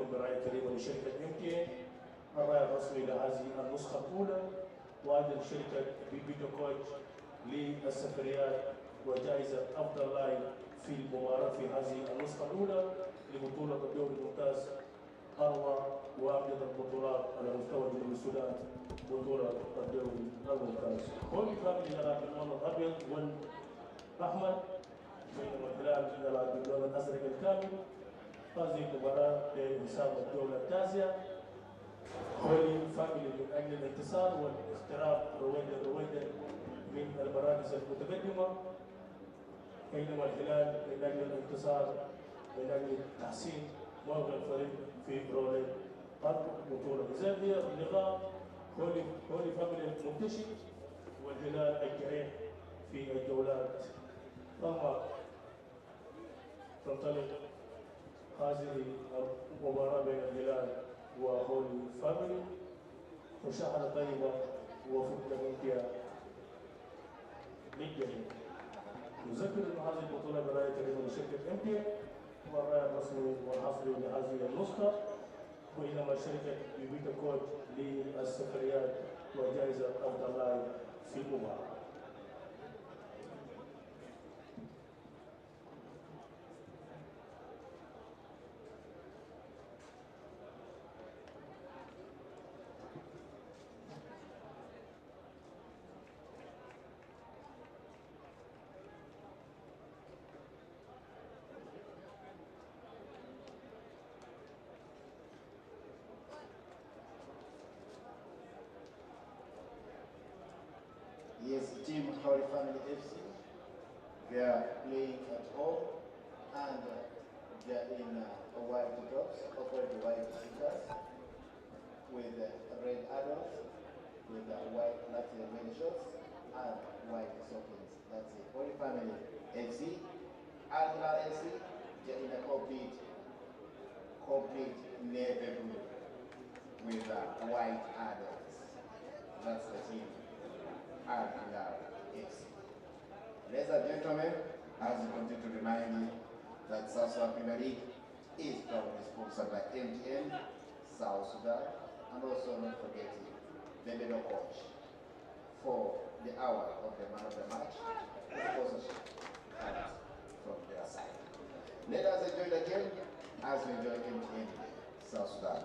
لكم برعاية كريمة لشركة MTN الراعي الرسمي لهذه النسخة الأولى، وأيضا شركة بيبيتو كوتش للسفريات وجائزة أفضل لاين في المباراة في هذه النسخة الأولى لبطولة الدوري الممتاز، أروع وأمجد البطولات على مستوى جنوب السودان، بطولة الدوري الممتاز. هولي فاميلي يلعب باللون الأبيض والأحمر، بينما الهلال يلعب باللون الأزرق الكامل. هذه المباراة لحساب الجولة التاسعة. هولي فاميلي من أجل الانتصار والاقتراب رويدا من المراكز المتقدمة، بينما الهلال من أجل الانتصار من أجل تحسين موقع الفريق في رولين البطولة. إذا هي اللقاء هولي فاميلي منتشر والهلال الجريح في الجولات. ثم تنطلق هذه المباراة بين الهلال وهولي فاميلي، مشاهدة طيبة وفرصة ممتعة للجميع. نذكر أن هذه البطولة برعاية كريمة لشركة MTN والراعي الرسمي والحصري لهذه النسخة، بينما شركة بيبيتو كوتش للسفريات وجائزة أفضل لاعب في المباراة. Yes, team Holy Family FC. They are playing at home and they are in white tops, opposite white sneakers, with red adults, with white lateral red shorts and white stockings. That's it. Holy Family FC. AL-HILAL FC, they are in a complete navy blue with white adults. That's the team. AL-HILAL FC. Ladies and gentlemen, as we continue to remind you that South Sudan Premier League is proudly sponsored by MTN, South Sudan, and also not forgetting the Bedo Coach for the hour of the man of the match. The sponsorship comes from their side. Let us enjoy the game as we enjoy MTN, South Sudan.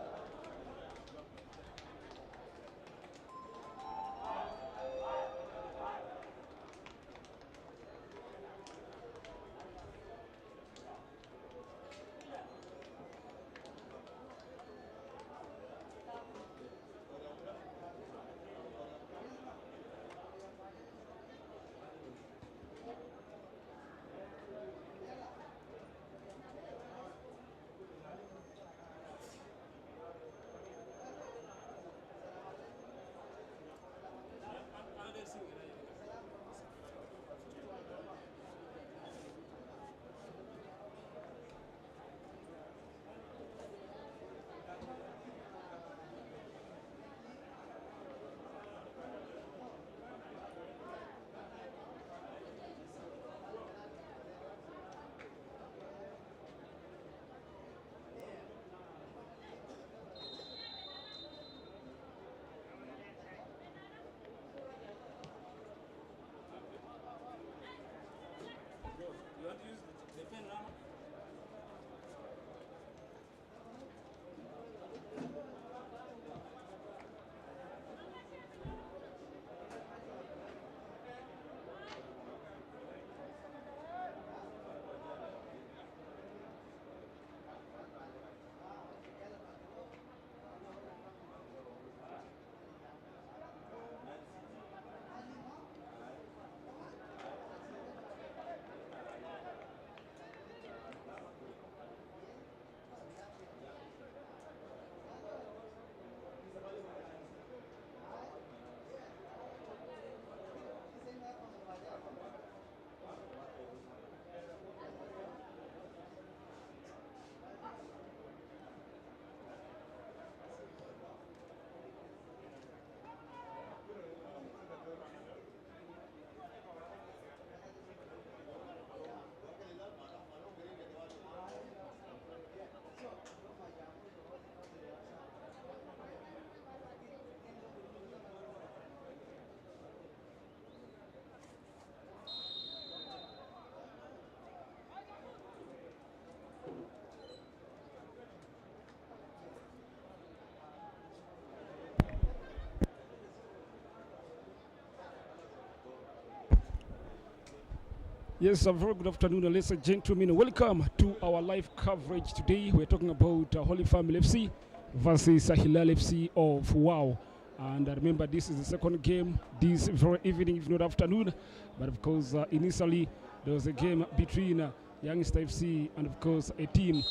Yes, a very good afternoon, ladies and gentlemen. Welcome to our live coverage today. We're talking about Holy Family FC versus Hilal FC of Wow. And remember, this is the second game this very evening, if not afternoon. But of course, initially there was a game between Youngster FC and of course a team.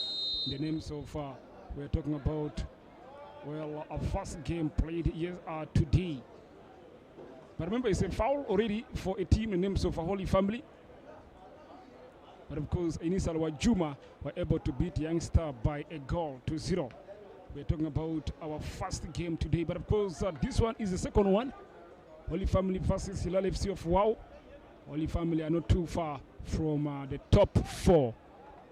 The names of we're talking about, well, a first game played today. But remember, it's a foul already for a team in names of a Holy Family. But of course, Inisal Wajuma were able to beat Youngster by a goal to 0. We're talking about our first game today. But of course, this one is the second one. Holy Family versus Hilal FC of Wow. Holy Family are not too far from the top 4.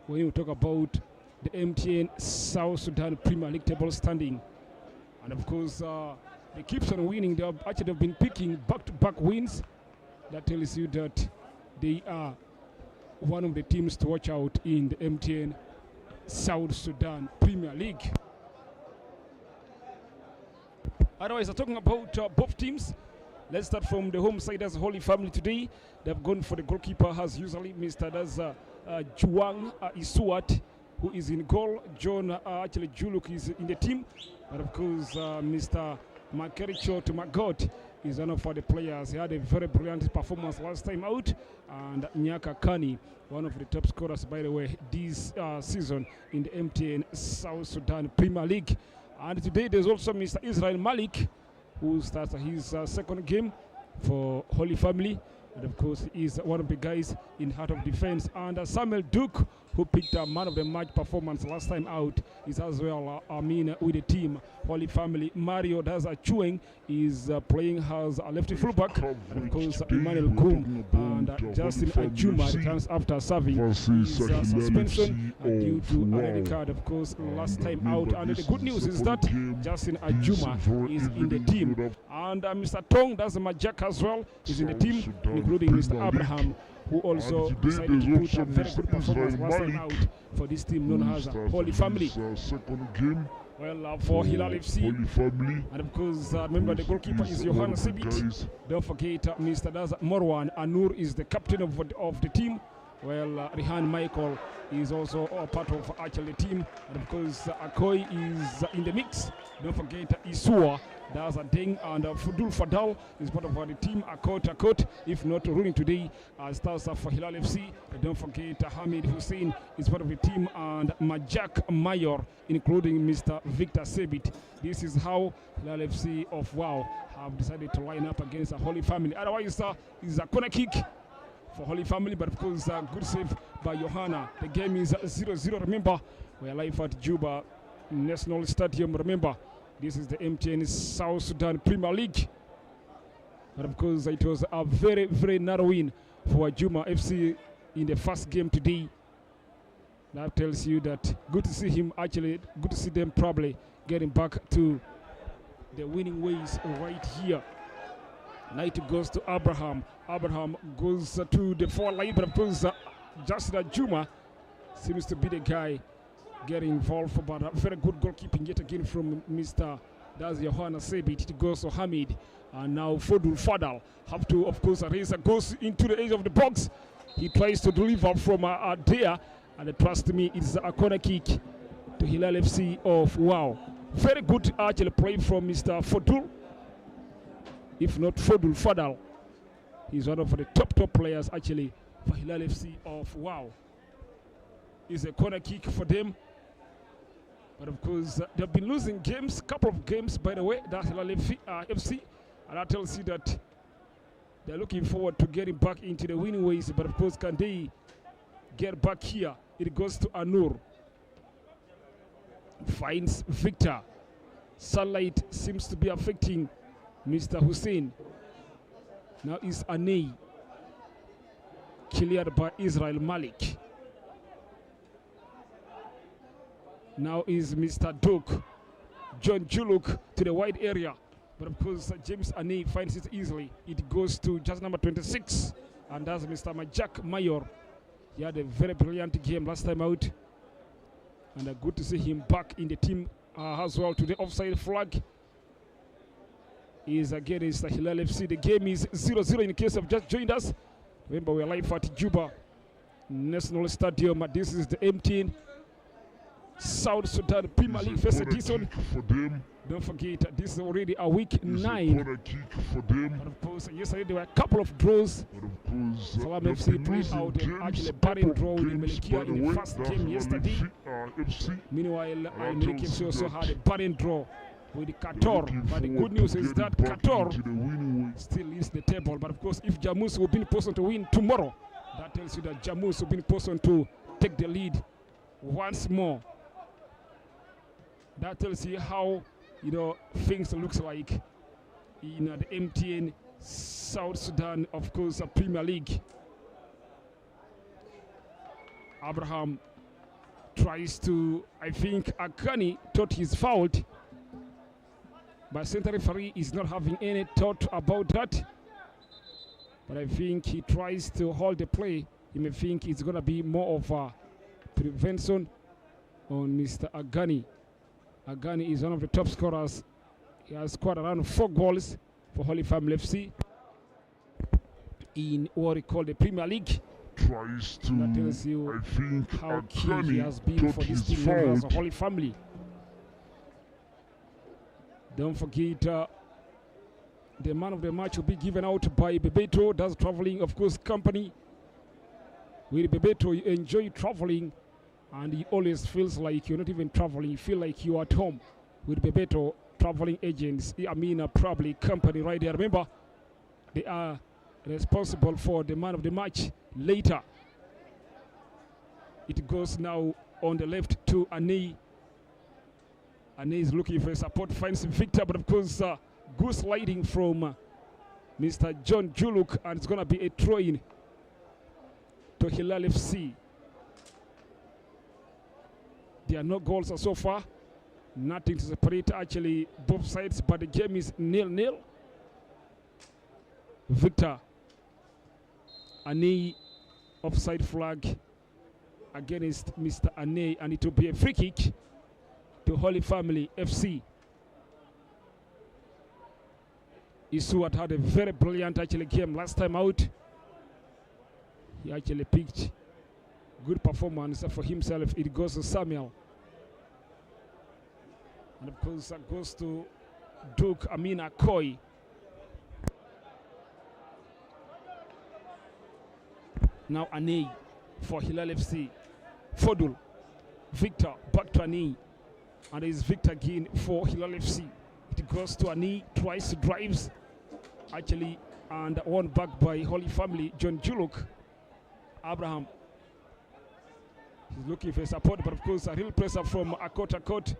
When you talk about the MTN South Sudan Premier League table standing. And of course, they keep on winning. They have been picking back-to-back wins. That tells you that they are one of the teams to watch out in the MTN South Sudan Premier League. Otherwise, talking about both teams, let's start from the home side as Holy Family today. They've gone for the goalkeeper as usually, Mr. Juang Isuat, who is in goal. John Juluk is in the team. But of course, Mr. Makericho Tumagot is one of the players. He had a very brilliant performance last time out. And Nyaka Kani, one of the top scorers, by the way, this season in the MTN South Sudan Premier League. And today there's also Mr. Israel Malik, who starts his second game for Holy Family. And of course, he's one of the guys in heart of defense. And Samuel Duke, who picked a man of the match performance last time out, is as well with the team. Holy Family. Mario Daza Chueng is playing as a lefty fullback. And of course, Emmanuel Kum and Justin Ajuma returns after serving his suspension due to a red card, of course, last time out. And the good news is that Justin Ajuma is in the team. And Mr. Tong, that's Majak as well, is in the team, including Mr. Abraham, who also decided to put a very good performance last time out for this team known as Holy Family. Second game. Well, for Hilal FC, and of course, remember the goalkeeper is Johanna Sibit. Don't forget Mr. Daz Morwan Anur is the captain of the team. Well, Rihan Michael is also a part of actually the team. And of course, Akoi is in the mix. Don't forget Isua, that's a Deng, and Fudul Fadal is part of the team. Akot, if not ruling today, stars for Hilal FC. Don't forget Hamid Hussein is part of the team, and Majak Mayor, including Mr. Victor Sebit. This is how Hilal FC of Wow have decided to line up against a Holy Family. Otherwise, it's a corner kick for Holy Family, but of course, good save by Johanna. The game is 0-0. Remember, we are live at Juba National Stadium. Remember, this is the MTN South Sudan Premier League. But of course, it was a very, very narrow win for Juma FC in the first game today. That tells you that good to see him, actually, good to see them probably getting back to the winning ways right here. Now it goes to Abraham. Abraham goes to the forward line, but of course, Justin Juma seems to be the guy getting involved. But a very good goalkeeping yet again from Mr. That's Johanna Sebit. It goes to Hamid. And now Fodul Fadal have to, of course, Reza goes into the edge of the box. He tries to deliver from there. And trust me, it's a corner kick to Hilal FC of Wow. Very good actually play from Mr. Fodul. If not Fodul Fadal, he's one of the top players actually for Hilal FC of Wow. It's a corner kick for them. But of course, they've been losing games, couple of games, by the way, that's Hilal FC. And that tells you that they're looking forward to getting back into the winning ways. But of course, can they get back here? It goes to Anur. Finds Victor. Sunlight seems to be affecting Mr. Hussein. Now is Anei. Cleared by Israel Malik. Now is Mr. Duke. John Juluk to the wide area. But of course, James Anei finds it easily. It goes to just number 26. And that's Mr. Majak Mayor. He had a very brilliant game last time out. And good to see him back in the team as well. To the offside flag is against Hilal FC. The game is 0-0 in case of just joined us. Remember, we're live at Juba National Stadium. This is the MTN South Sudan Premier League first edition. Don't forget, this is already a week 9. But of course, yesterday there were a couple of draws. Salam FC played out actually a barren draw with Melikia in the first game yesterday. Meanwhile, Al-Malik FC also had a barren draw with Qatar. But the good news is that Qatar still leads the table. But of course, if Jamus will be in position to win tomorrow, that tells you that Jamus will be in position to take the lead once more. That tells you how things looks like in the MTN South Sudan, of course, Premier League. Abraham tries to, I think Akani thought his fault, but center referee is not having any thought about that. But I think he tries to hold the play. He may think it's going to be more of a prevention on Mr. Agani. Agani is one of the top scorers. He has scored around 4 goals for Holy Family FC in what we call the Premier League. Tries to, that tells you I think, how key he has been for this team as a Holy Family. Don't forget, the man of the match will be given out by Bebeto. That's traveling, of course, company. With Bebeto, you enjoy traveling, and he always feels like you're not even traveling. You feel like you're at home with Bebeto traveling agents. Probably company right there. Remember, they are responsible for the man of the match later. It goes now on the left to Ane. Ane is looking for support, finds Victor, but of course, good sliding from Mr. John Juluk, and it's going to be a throw-in to Hilal FC. There are no goals so far. Nothing to separate actually both sides, but the game is 0-0. Victor. Ane offside flag against Mr. Ane, and it will be a free kick to Holy Family FC. Isuat had a very brilliant actually game last time out. He actually picked good performance for himself. It goes to Samuel. And of course that goes to Duke Amina Koi. Now Ane for Hilal FC. Fodul. Victor back to Ane. And there is Victor again for Hilal FC. It goes to Ane, twice drives actually, and one back by Holy Family, John Juluk. Abraham. He's looking for support, but of course a real pressure from Akot.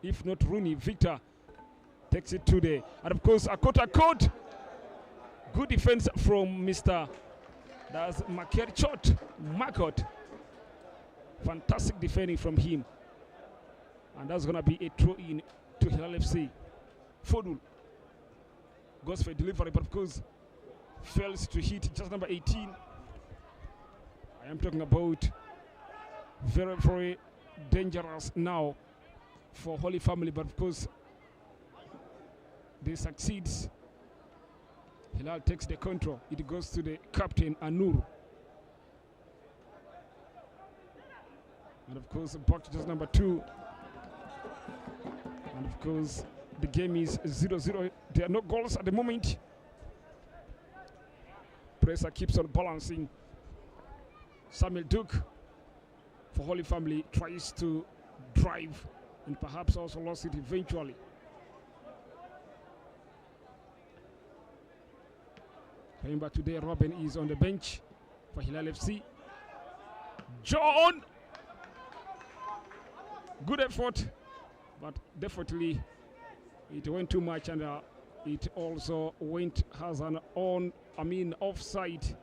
If not Rooney, Victor takes it to the, and of course Akot. Good defense from Mr. That's Makerchot Makot. Fantastic defending from him. And that's going to be a throw-in to Hilal FC. Fodul goes for a delivery, but of course fails to hit just number 18. I am talking about very, very dangerous now for Holy Family, but of course they succeeds. Hilal takes the control. It goes to the captain, Anur. And of course, back to just number 2. And of course, the game is 0-0. There are no goals at the moment. Pressure keeps on balancing. Samuel Duke for Holy Family tries to drive and perhaps also lost it eventually. Remember, today Robin is on the bench for Hilal FC. John! Good effort, but definitely it went too much, and it also went as an offside.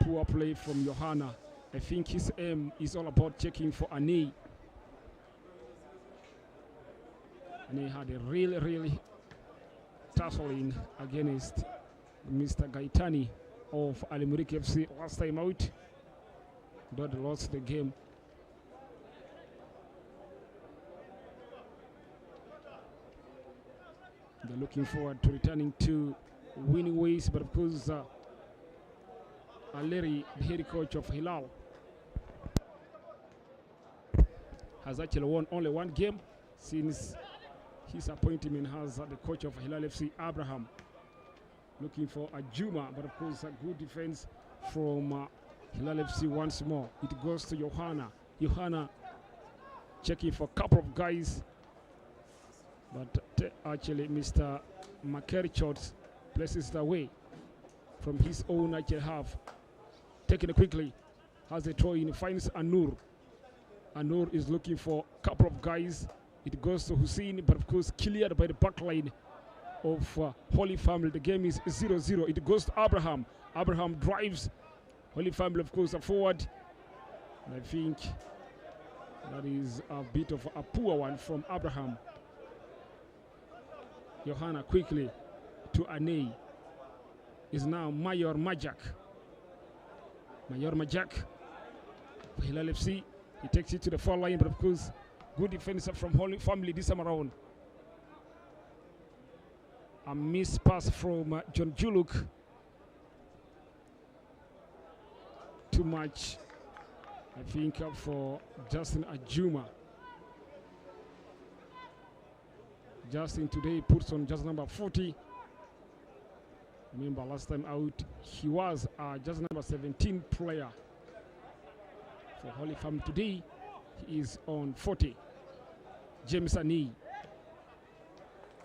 Poor play from Johanna. I think his aim is all about checking for Ane. And he had a really tussling against Mr. Gaitani of Al-Malik FC last time out. But lost the game. They're looking forward to returning to winning ways, but of course, Aleri, the head coach of Hilal, has actually won only one game since his appointment as the coach of Hilal FC. Abraham looking for a Juma, but of course a good defense from Hilal FC once more. It goes to Johanna. Johanna checking for a couple of guys, but actually Mr. Makerichot places it away from his own actual half. Taking it quickly, has a throw in, finds Anur. Anur is looking for a couple of guys. It goes to Hussein, but of course cleared by the back line of Holy Family. The game is 0-0. It goes to Abraham. Abraham drives Holy Family, of course, forward. And I think that is a bit of a poor one from Abraham. Johanna quickly to Anei. Is now Mayor Majak. Mayor Majak for Hilal FC. He takes it to the far line, but of course, good defense from Holy Family this time around. A missed pass from John Juluk. Too much, I think, for Justin Ajuma. Justin today puts on just number 40. Remember last time out, he was just number 17 player for Holy Family. Today, he is on 40. James Ani.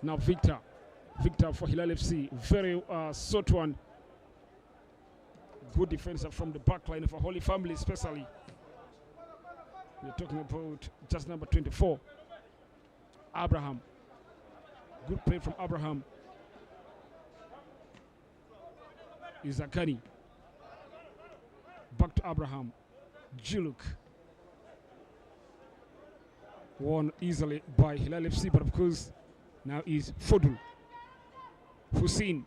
Now Victor. Victor for Hilal FC. Very short one. Good defense from the back line for Holy Family especially. We're talking about just number 24. Abraham. Good play from Abraham. Izakani. Back to Abraham. Juluk. Won easily by Hilal FC, but of course now is Fodul. Hussein.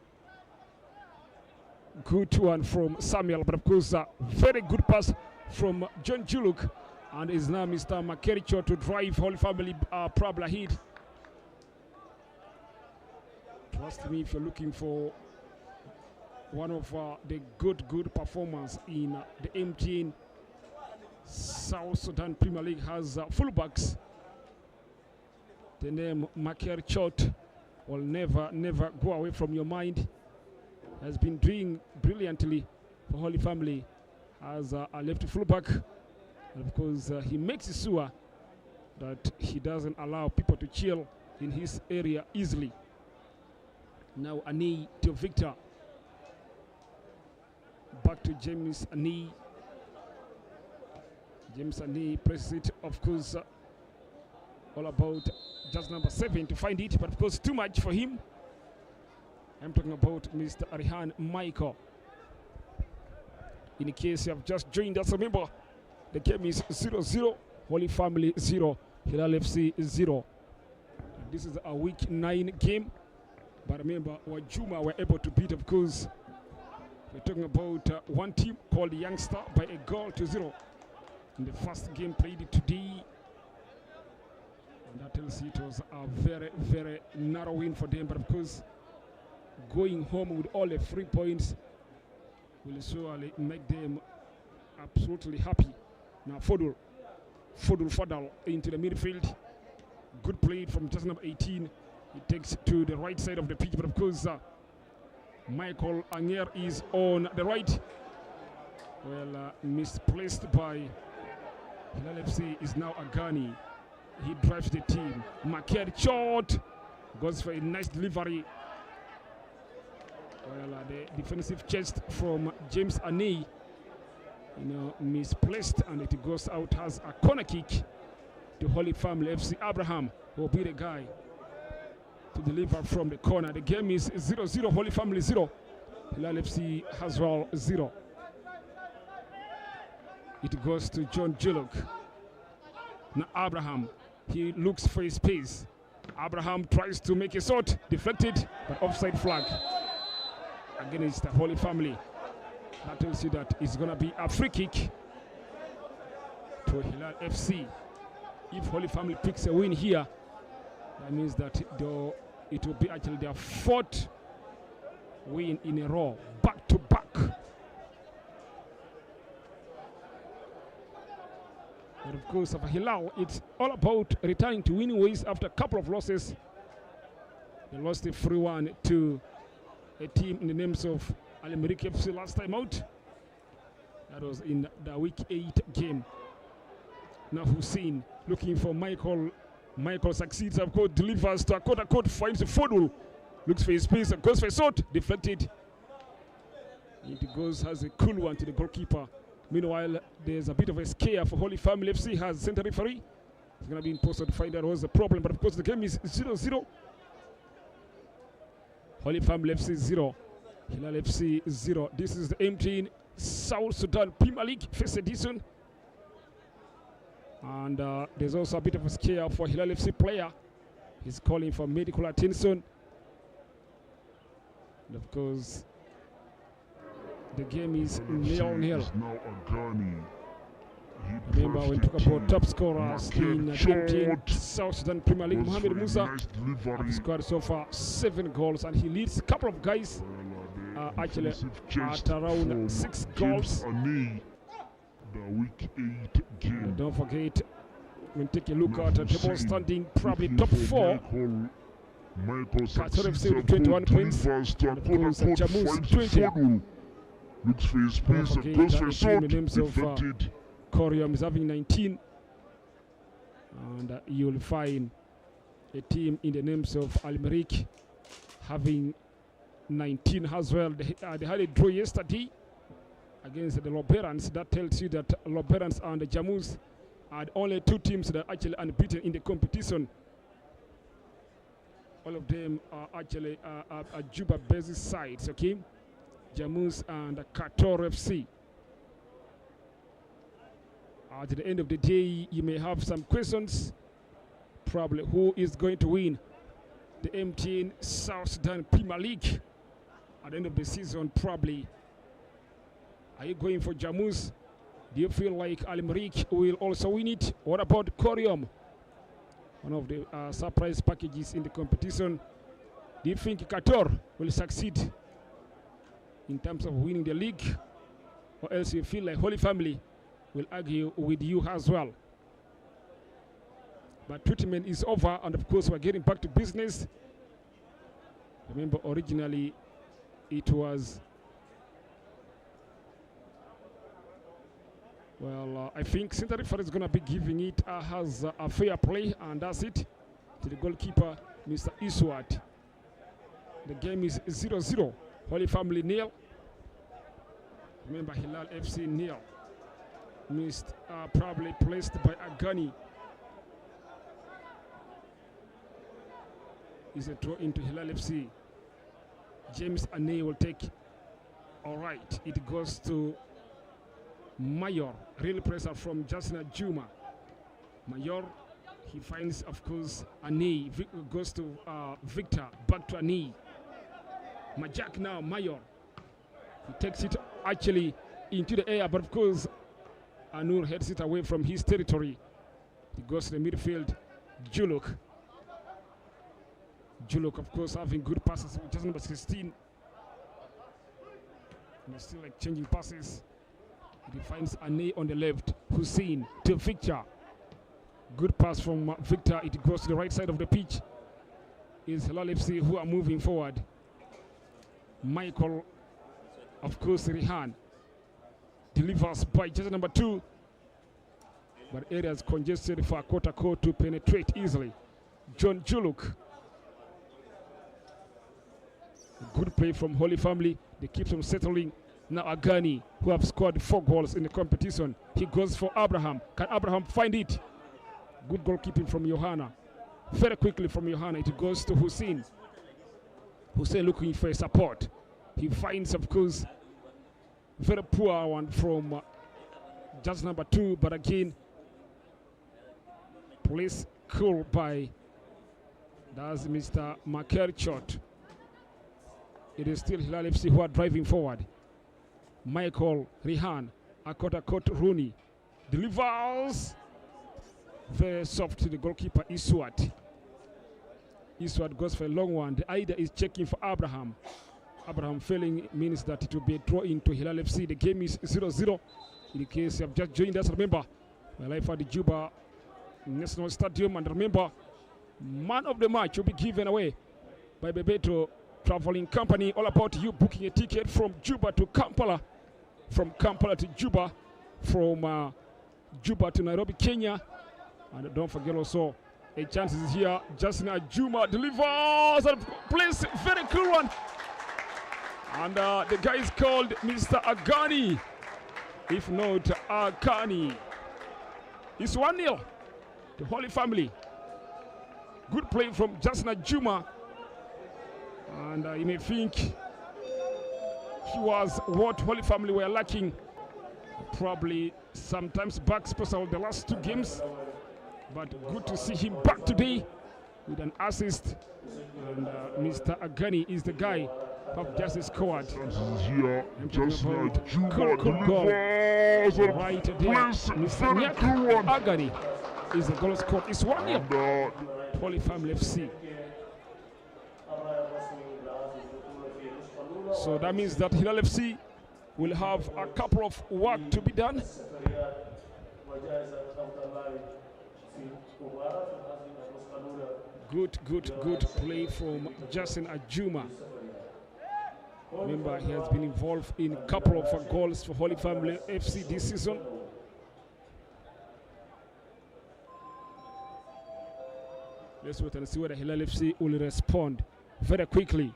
Good one from Samuel, but of course very good pass from John Juluk, and is now Mr. Makericho to drive Holy Family problem ahead. Trust me, if you're looking for one of the good performance in the MTN South Sudan Premier League has fullbacks. The name Makericho will never go away from your mind. Has been doing brilliantly for Holy Family as a left fullback. And of course, he makes sure that he doesn't allow people to chill in his area easily. Now Ani to Victor. Back to James Ani. James Ani presses it, of course, all about just number 7 to find it, but of course too much for him. I'm talking about Mr. Arihan Michael. In case you have just joined us, remember the game is 0-0, Holy Family 0, Hilal FC 0. This is a week 9 game, but remember Wajuma were able to beat, of course. We're talking about one team called Youngster by a goal to 0 in the first game played today. And that tells you it was a very narrow win for them, but of course going home with all the 3 points will surely make them absolutely happy. Now Fodul into the midfield. Good play from just number 18. He takes it to the right side of the pitch, but of course Michael Anger is on the right. Well, misplaced by Hilal FC is now Agani. He drives the team. Maked shot. Goes for a nice delivery. Well, the defensive chest from James Ani, misplaced, and it goes out as a corner kick to Holy Family FC. Abraham will be the guy to deliver from the corner. The game is 0-0, Holy Family 0, Hilal FC as well 0. It goes to John Juluk. Now Abraham, he looks for his space. Abraham tries to make a shot, deflected, but offside flag against the Holy Family. That tells you that it's going to be a free kick to Hilal FC. If Holy Family picks a win here, that means that it will be actually their 4th win in a row, back to back. And of course, for Hilal, it's all about returning to winning ways after a couple of losses. They lost a 3-1 to a team in the names of Al-Merreikh FC last time out. That was in the week 8 game. Now Hussein looking for Michael. Michael succeeds, of course, delivers to a quote-unquote, finds a Fodul. Looks for his space, goes for a shot, deflected. It goes, has a cool one to the goalkeeper. Meanwhile, there's a bit of a scare for Holy Family FC, has center referee. It's going to be imposed to find out what's the problem, but of course the game is 0-0. Holy Family FC 0, Hilal FC 0. This is the M18 South Sudan Premier League first edition. And there's also a bit of a scare for Hilal FC player. He's calling for medical attention. And of course, the game is 0-0. Remember, when we talk about top scorers in the M18 South Sudan Premier League, Mohamed Musa has scored so far 7 goals, and he leads a couple of guys actually at around 6 goals. The week 8 game. Don't forget, when take a look at the table standing, probably top 4. Qatar FC with 21 points. And of course, Jammus 20. Looks for his space and goes for a shot. Deflected. Corium is having 19. And you'll find a team in the names of Al-Merreikh having 19 as well. They had a draw yesterday against the Loberans. That tells you that Loberans and the Jammus are only 2 teams that are actually unbeaten in the competition. All of them are actually Juba-based sides, okay? Jammus and Qatar FC. At the end of the day, you may have some questions. Probably who is going to win the M18 South Sudan Premier League at the end of the season? Probably. Are you going for Jammus? Do you feel like Al-Merreikh will also win it? What about Corium? One of the surprise packages in the competition. Do you think Qatar will succeed in terms of winning the league? Or else you feel like Holy Family will argue with you as well? But treatment is over, and of course we're getting back to business. Remember, originally it was, well, I think center referee is going to be giving it as a fair play, and that's it, to the goalkeeper, Mr. Iswat. The game is 0-0. Holy Family 0. Remember, Hilal FC 0. Missed, probably placed by Agani. Is a throw into Hilal FC. James Ane will take. All right, it goes to Mayor. Real pressure from Jasna Juma. Mayor, he finds, of course, Ane. Goes to Victor. Back to Ane. Majak now, Mayor. He takes it actually into the air, but of course, Anur heads it away from his territory. He goes to the midfield. Juluk. Juluk, of course, having good passes, just number 16. And he's still like changing passes. He finds Ane on the left. Hussein to Victor. Good pass from Victor. It goes to the right side of the pitch. It's Hilal FC who are moving forward. Michael, of course, Rihan. Delivers by just number 2. But areas congested for a quarter court to penetrate easily. John Juluk. Good play from Holy Family. They keep them settling. Now Agani, who have scored 4 goals in the competition. He goes for Abraham. Can Abraham find it? Good goalkeeping from Johanna. Very quickly from Johanna, it goes to Hussein. Hussein looking for a support. He finds, of course, very poor one from just number 2, but again, placed cool by, that's Mr. Makerchot. It is still Hilal FC who are driving forward. Michael Rihan, Akota Rooney, delivers very soft to the goalkeeper Iswat. Eastward goes for a long one. The Ida is checking for Abraham. Abraham failing means that it will be a draw into Hilal FC. The game is 0-0. In case you have just joined us, remember, we're live at the Juba National Stadium. And remember, man of the match will be given away by Bebeto Traveling Company. All about you booking a ticket from Juba to Kampala, from Kampala to Juba, from Juba to Nairobi, Kenya. And don't forget also, a chance is here. Justin Ajuma delivers and plays very cool one. And the guy is called Mr. Agani. If not Agani. It's 1-0 to Holy Family. Good play from Justin Ajuma. And you may think he was what Holy Family were lacking. Probably sometimes back, especially the last 2 games. But good to see him back today with an assist. And Mr. Agani is the guy who have just scored. Here, just like Cool goal. Right there. Mr. Nyak Agani is the goal scored. It's 1-0. Holy Family FC. So that means that Hilal FC will have a couple of work to be done. Good play from Justin Ajuma. Remember, he has been involved in a couple of goals for Holy Family FC this season. Let's wait and see whether Hilal FC will respond very quickly.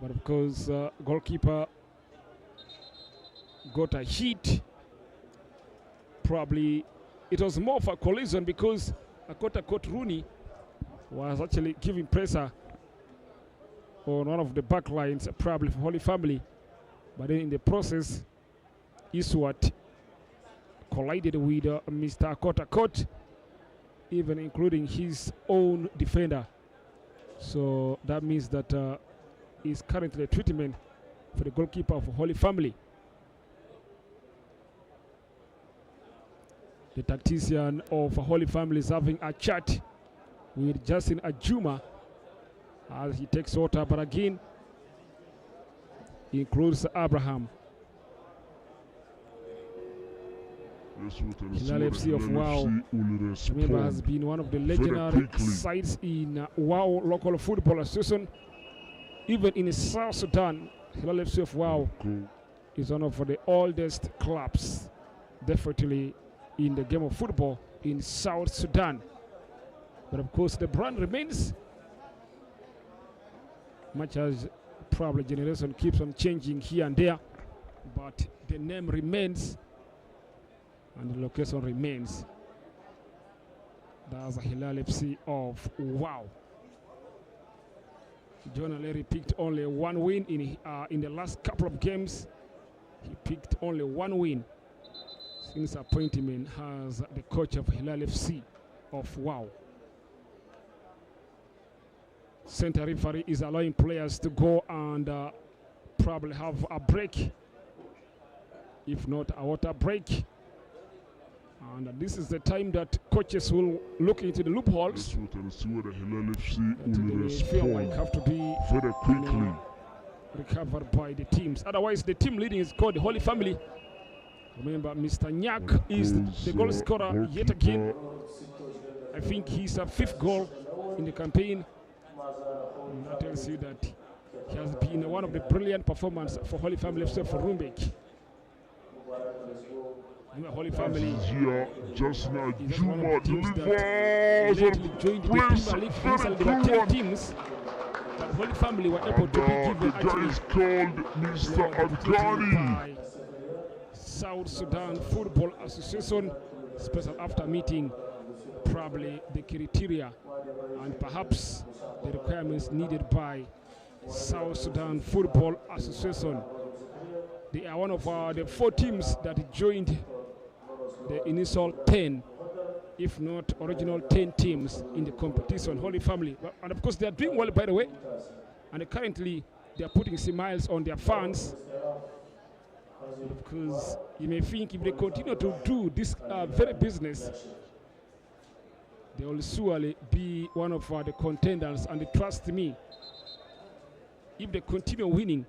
But of course, goalkeeper got a hit. Probably it was more of a collision because Akota Rooney was actually giving pressure on one of the back lines, probably for Holy Family. But then in the process, Iswat collided with Mr. Akota, even including his own defender. So that means that is currently a treatment for the goalkeeper of Holy Family. The tactician of Holy Family is having a chat with Justin Ajuma as he takes water, but again, he includes Abraham. Hilal FC of WOW, remember, has been one of the legendary sides in WOW local football association. Even in South Sudan, Hilal FC of WOW is one of the oldest clubs, definitely in the game of football in South Sudan. But of course, the brand remains, much as probably generation keeps on changing here and there, but the name remains and the location remains. That's a Hilal FC of WOW. John O'Leary picked only 1 win in the last couple of games. He picked only 1 win since appointment as the coach of Hilal FC of WOW. Center referee is allowing players to go and probably have a break, if not a water break. And this is the time that coaches will look into the loopholes. The field might have to be very quickly recovered by the teams. Otherwise, the team leading is called the Holy Family. Remember, Mr. Nyak is the goal scorer yet again. I think he's a 5th goal in the campaign. And that tells you that he has been one of the brilliant performances for Holy Family FC for Rumbek. Holy Family here, just like Juma joined the Premier League. Initially, there were 10 teams, but Holy Family were able to be given the guy is called Mr. Agani. South Sudan Football Association, special after meeting probably the criteria and perhaps the requirements needed by South Sudan Football Association. They are one of the 4 teams that joined the initial 10, if not original 10 teams in the competition, Holy Family. And of course, they are doing well, by the way. And currently, they are putting smiles on their fans. Because you may think if they continue to do this very business, They will surely be one of the contenders, and trust me, if they continue winning,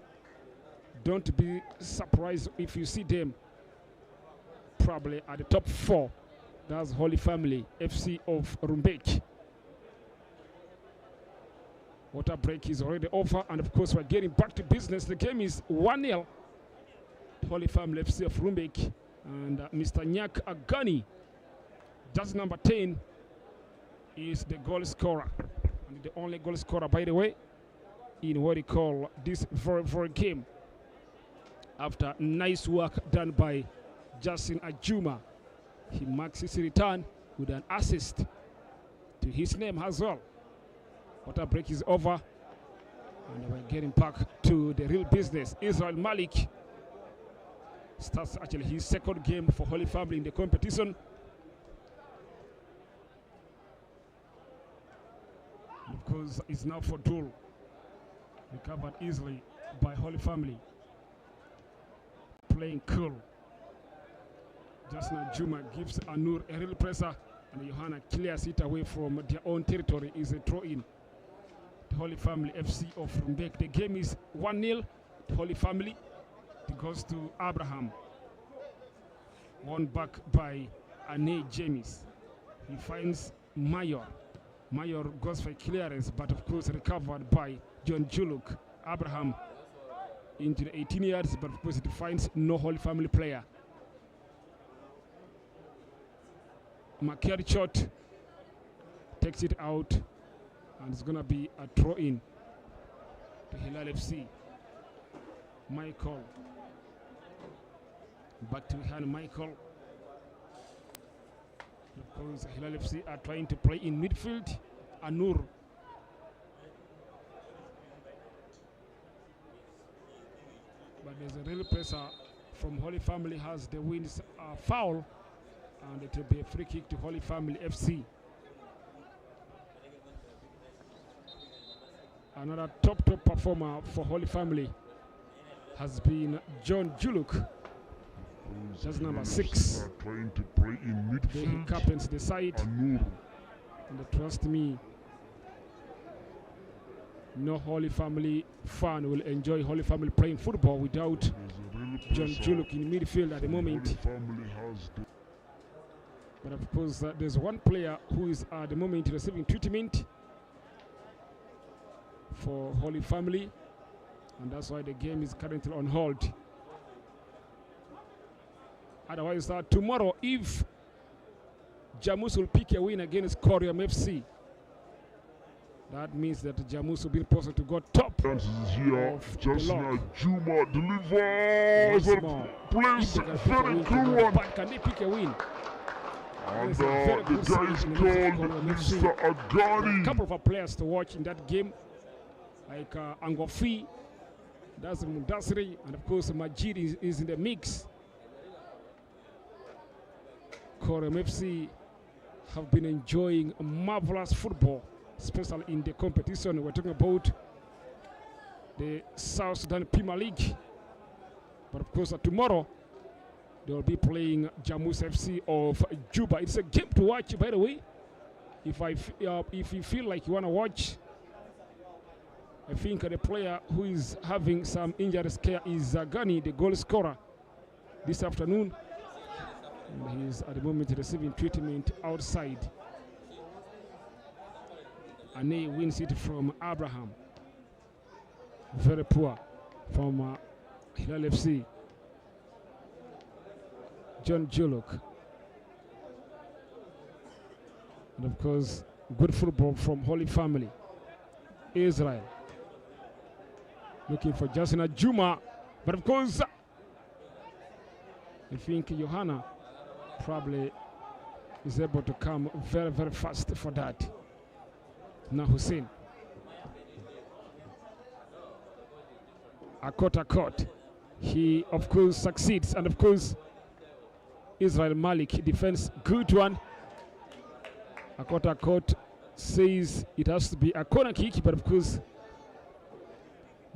don't be surprised if you see them probably at the top 4. That's Holy Family FC of Rumbek. Water break is already over, and of course we're getting back to business. The game is 1-0. Holy Family FC of Rumbek, and Mr. Nyak Agani, just number 10, is the goal scorer, and the only goal scorer, by the way, in what they call this very game. After nice work done by Justin Ajuma, he marks his return with an assist to his name as well. Water break is over, and we're getting back to the real business. Israel Malik starts actually his second game for Holy Family in the competition. And of course, it's now for Dul, recovered easily by Holy Family. Playing cool. Justin Juma gives Anur a real pressure, and Johanna clears it away from their own territory. Is a throw-in. The Holy Family FC of Rumbek. The game is 1-0 to Holy Family. It goes to Abraham. Won back by Ane James. He finds Mayor. Mayor goes for clearance, but of course recovered by John Juluk. Abraham into the 18 yards, but of course it finds no Holy Family player. Makerchot takes it out, and it's going to be a throw-in to Hilal FC. Michael. Back to hand Michael. Of course, Hilal FC are trying to play in midfield. Anur. But there's a real pressure from Holy Family as the wins are foul, and it will be a free kick to Holy Family FC. Another top performer for Holy Family has been John Juluk. That's number 6. Trying to play in midfield. He captains the side. Anur. And trust me, no Holy Family fan will enjoy Holy Family playing football without John Juluk in midfield at the moment. But of course, there's one player who is at the moment receiving treatment for Holy Family, and that's why the game is currently on hold. Otherwise, tomorrow, if Jamus will pick a win against Corium FC, that means that Jamus will be possible to go top here. Just now, Juma delivers plays very cool one. But can they pick a win? And the guy is called Mr. Agani. A couple of players to watch in that game, like Angofi, that's Mundasri, and of course Majid is in the mix. Corium FC have been enjoying marvelous football, especially in the competition. We're talking about the South Sudan Premier League. But of course, tomorrow they will be playing Jamus FC of Juba. It's a game to watch, by the way. If you feel like you want to watch, I think the player who is having some injury scare is Zagani, the goal scorer, this afternoon. And he is at the moment receiving treatment outside. Ane wins it from Abraham. Very poor from Hilal FC. John Juluk. And of course, good football from Holy Family. Israel. Looking for Jasina Juma. But of course, I think Johanna probably is able to come very, very fast for that. Now Hussein. Akot. He, of course, succeeds. And, of course, Israel Malik defense, good one. Akot says it has to be a corner kick, but, of course,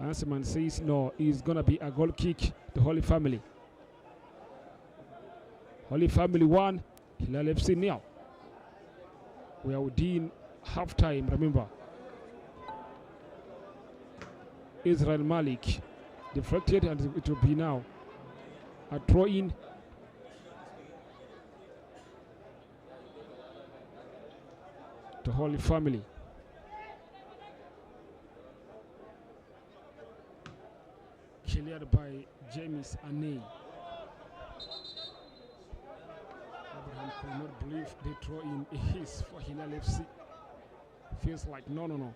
Anseman says no, it's going to be a goal kick to Holy Family. Holy Family 1, Hilal FC 0. We are within half-time, remember. Israel Malik deflected, and it will be now a throw-in. To Holy Family. Cleared by James Aney. Abraham could not believe the throw-in is for Hilal FC. Feels like no.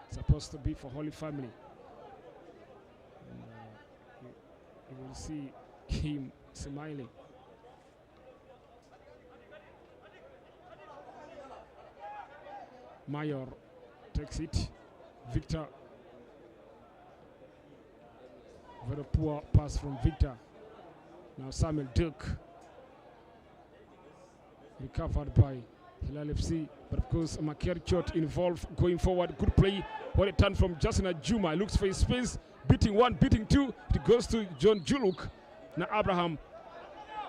It's supposed to be for Holy Family. And, you will see him smiling. Mayor takes it. Victor. Very poor pass from Victor. Now Samuel Duke. Recovered by Hilal FC. But of course, Maker shot involved going forward. Good play. What a turn from Justin Ajuma. Looks for his space. Beating one, beating two. It goes to John Juluk. Now Abraham.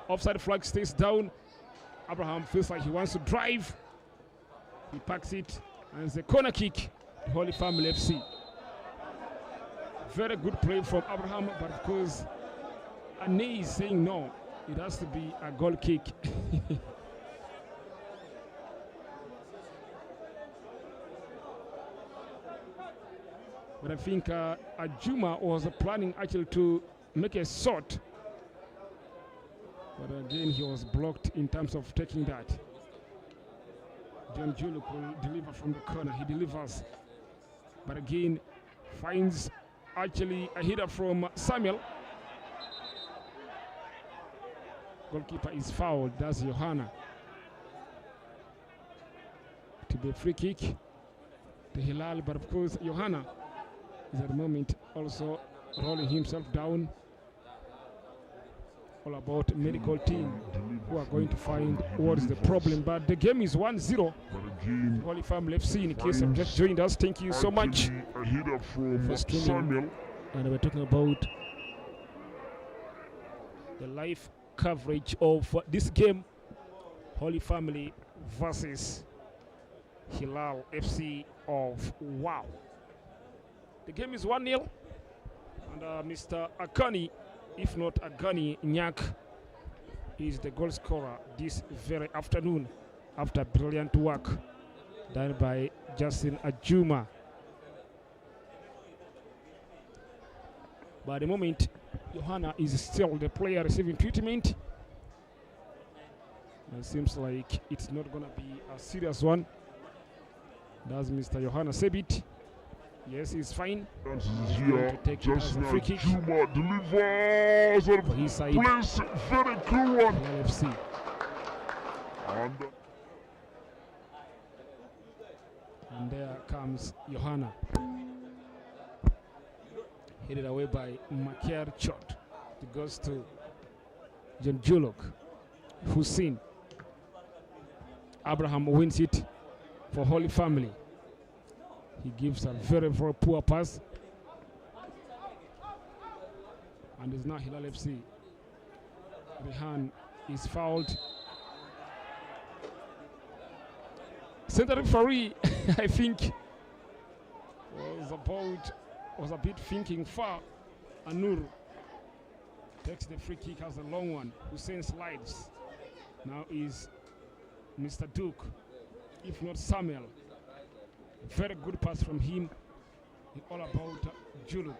Offside flag stays down. Abraham feels like he wants to drive. He packs it, and it's a corner kick. Holy Family FC. Very good play from Abraham, but of course, Aney is saying no. It has to be a goal kick. But I think Ajuma was planning actually to make a shot. But again, he was blocked in terms of taking that. John Juluk will deliver from the corner. He delivers, but again finds actually a header from Samuel. Goalkeeper is fouled. That's Johanna. To be a free kick to Hilal, but of course Johanna is at the moment also rolling himself down. All about medical team who are going to find what is the problem. But the game is 1-0. Holy Family FC, in case you've just joined us, thank you so much for streaming. And we're talking about the live coverage of this game, Holy Family versus Hilal FC of Wow. The game is 1-0, and Mr. Akani, if not Agani Nyak, is the goal scorer this very afternoon after brilliant work done by Justin Ajuma. But at the moment, Johanna is still the player receiving treatment. It seems like it's not going to be a serious one. Does Mr. Johanna Sebit? Yes, he's fine. To take it as a free kick. Juma delivers and plays very cool one. FC. And there comes Johanna. Headed away by Makiar Chot. It goes to John Julok. Hussein. Abraham wins it for Holy Family. He gives a very, very poor pass. And it's now Hilal FC. Rehan is fouled. Center referee, I think, was a bit thinking far. Anur takes the free kick as a long one. Hussein slides. Now is Mr. Duke, if not Samuel. Very good pass from him. All about Juluk.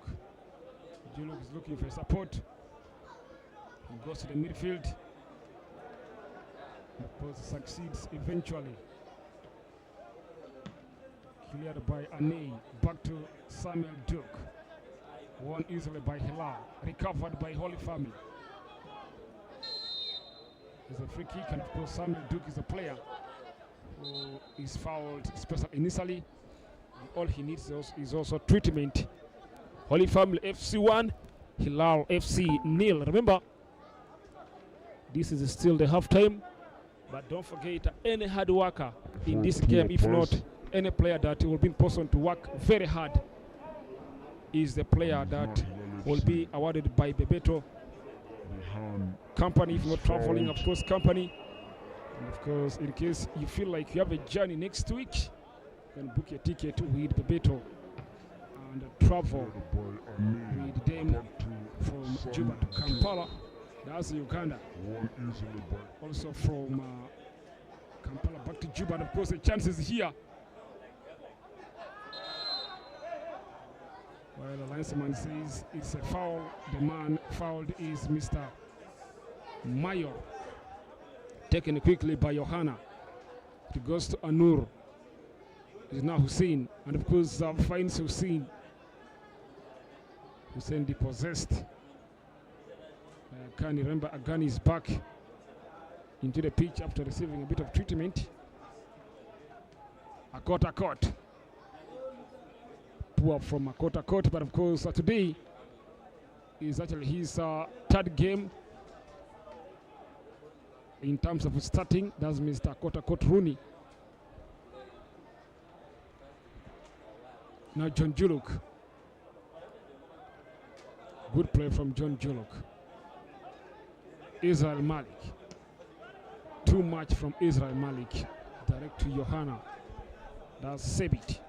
Juluk is looking for support. He goes to the midfield. But succeeds eventually. Cleared by Aney. Back to Samuel Duke. Won easily by Hilal. Recovered by Holy Family. There's a free kick, and of course Samuel Duke is a player who is fouled especially initially. And all he needs is also treatment. Holy Family FC 1, Hilal FC 0. Remember, this is still the halftime, but don't forget any hard worker in this game, if not any player that will be in person to work very hard, is the player that will be awarded by Bebeto Company, if not traveling, of course, company. And of course, in case you feel like you have a journey next week, you can book your ticket with Bebeto and travel with them from Juba to Kampala. That's Uganda. Also from Kampala back to Juba. And of course, the chances here. Well, the linesman says it's a foul. The man fouled is Mr. Mayo. Taken quickly by Johanna. It goes to Anur. It's now Hussein. And of course, finds Hussein. Hussein depossessed. Agani, remember, Agani is back into the pitch after receiving a bit of treatment. Akot. Poor from Akot, but of course today is actually his third game in terms of starting. That's Mr. Akot Rooney. Now John Juluk. Good play from John Juluk. Israel Malik. Too much from Israel Malik. Direct to Johanna. That's Sebit.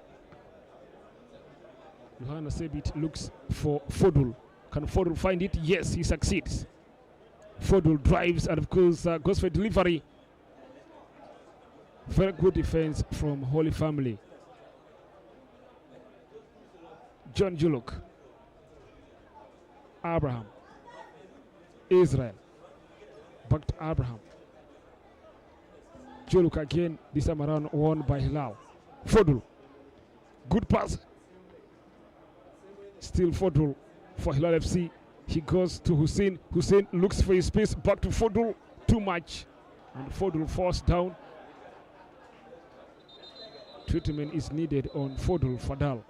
Johanna Sebit looks for Fodul. Can Fodul find it? Yes, he succeeds. Fodul drives and of course goes for delivery. Very good defense from Holy Family. John Juluk. Abraham. Israel. Back to Abraham. Juluk again, this time around won by Hilal. Fodul. Good pass. Still Fodul for Hilal FC. He goes to Hussein. Hussein looks for his space. Back to Fodul. Too much. And Fodul forced down. Treatment is needed on Fodul Fadal.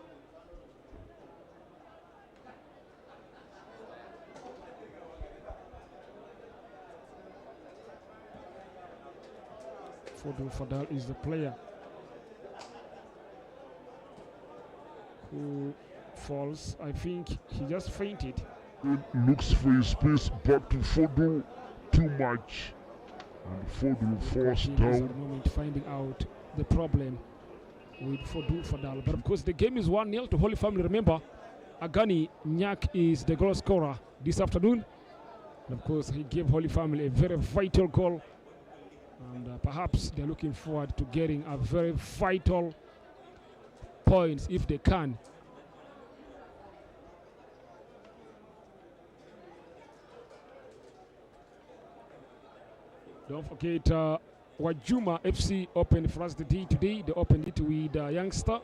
Fodul Fadal is the player who falls. I think he just fainted. Looks for his space, back to Fodul. Too much. And Fodul forced down. At the moment finding out the problem with Fodul Fadal. But of course the game is 1-0 to Holy Family. Remember, Agani Nyak is the goal scorer this afternoon. And of course he gave Holy Family a very vital goal. And perhaps they're looking forward to getting a very vital points if they can. Don't forget, Wajuma FC opened for us the day today. They opened it with Youngster.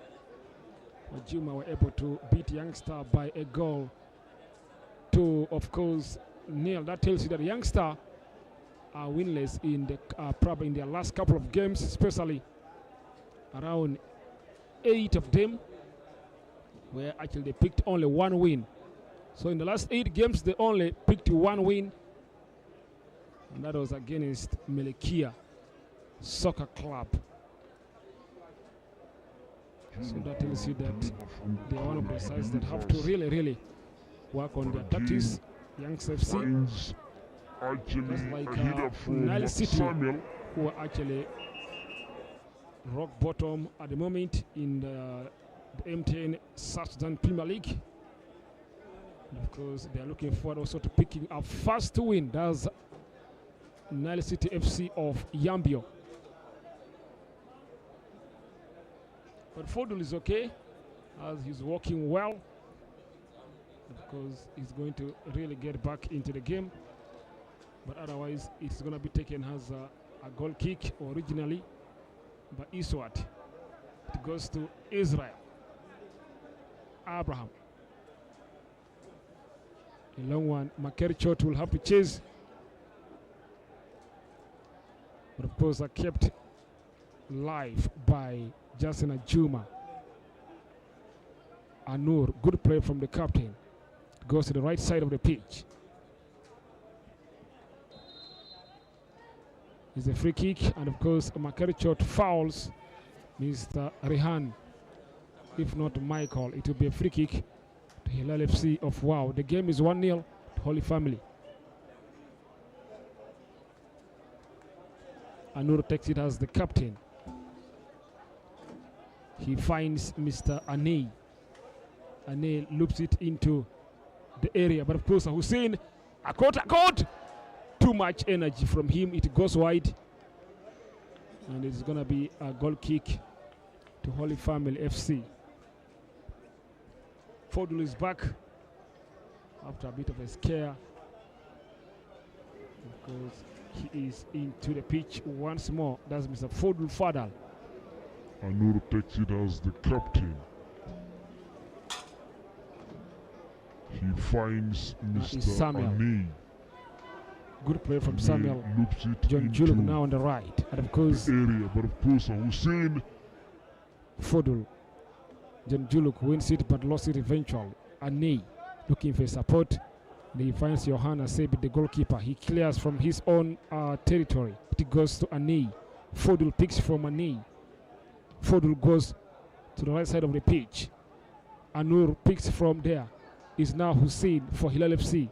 Wajuma were able to beat Youngster by a goal to, of course, nil. That tells you that Youngster are winless in the probably in their last couple of games, especially around 8 of them, where actually they picked only 1 win. So in the last 8 games, they only picked 1 win, and that was against Melekia Soccer Club. So that tells you that they are one of the sides that have to really work on their tactics. Youngs FC. Just like Nile City, who are actually rock bottom at the moment in the M10 SUDAN Premier League. And of course, they are looking forward also to picking up first win. That's Nile City FC of Yambio. But Fodul is okay, as he's working well, because he's going to really get back into the game. But otherwise, it's going to be taken as a goal kick originally by Iswat. It goes to Israel. Abraham. A long one. Makerichot will have to chase. But of course, kept live by Justin Ajuma. Anur, good play from the captain. Goes to the right side of the pitch. It's a free kick, and of course Makerichot fouls Mr. Rehan. If not Michael, it will be a free kick to Hilal FC of Wow. The game is 1-0 to Holy Family. Anur takes it as the captain. He finds Mr. Anei. Anei loops it into the area, but of course Hussein, a caught. Too much energy from him. It goes wide, and it's gonna be a goal kick to Holy Family FC. Fodul is back after a bit of a scare because he is into the pitch once more. That's Mr. Fodul Fadal. Anur takes it as the captain. He finds Mr. Samuel. Anei. Good play from Samuel. Loops it John into Juluk now on the right, and of course the area, but of course Hussein. Fodul. John Juluk wins it but lost it eventually. Anei looking for support. He finds Johanna Sebi, the goalkeeper. He clears from his own territory. It goes to Anei. Fodul picks from Anei. Fodul goes to the right side of the pitch. Anur picks from there. Is now Hussein for Hilal FC.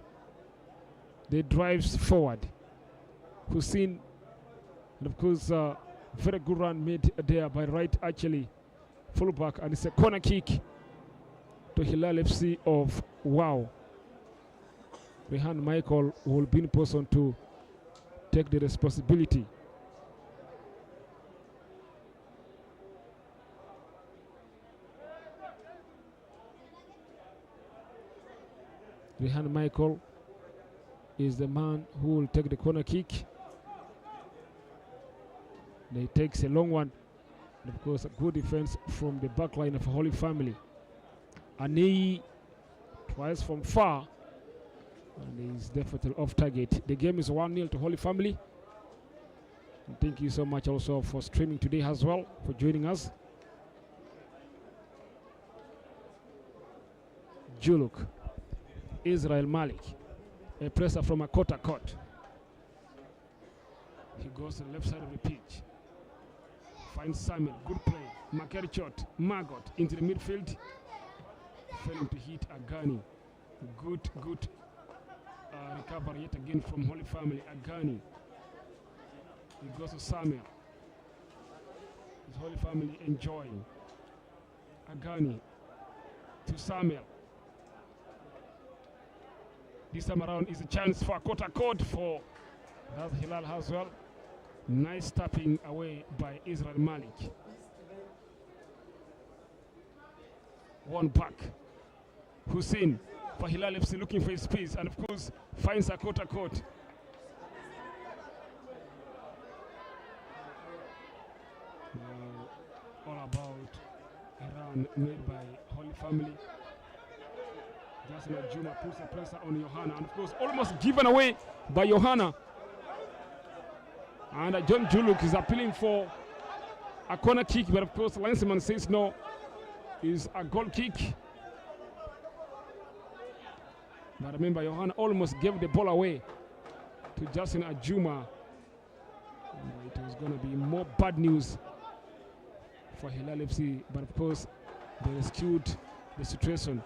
They drives forward. Hussein, and of course, very good run made there by right actually fullback, and it's a corner kick to Hilal FC of Wow. Rehan Michael will be in person to take the responsibility. Rehan Michael is the man who will take the corner kick. He takes a long one, and of course a good defense from the back line of Holy Family. Anei tries from far, and he's definitely off target. The game is 1-0 to Holy Family. And thank you so much also for streaming today as well, for joining us. Juluk, Israel Malik, a presser from a quarter court. He goes to the left side of the pitch. Finds Samuel, good play. Makerichot, Margot into the midfield. Failing to hit Agani. Good recovery yet again from Holy Family. Agani. He goes to Samuel. His Holy Family enjoying. Agani to Samuel. This time around is a chance for a quarter court for Al-Hilal as well. Nice tapping away by Israel Malik. One back. Hussein for Hilal FC looking for his space, and of course finds a quarter court. All about Iran made by Holy Family. Jasmine Juma puts a pressure on Johanna, and of course almost given away by Johanna. And John Juluk is appealing for a corner kick, but of course linesman says no. Is a goal kick. But remember, Johanna almost gave the ball away to Justin Ajuma. And it was going to be more bad news for Hilal FC, but of course they rescued the situation.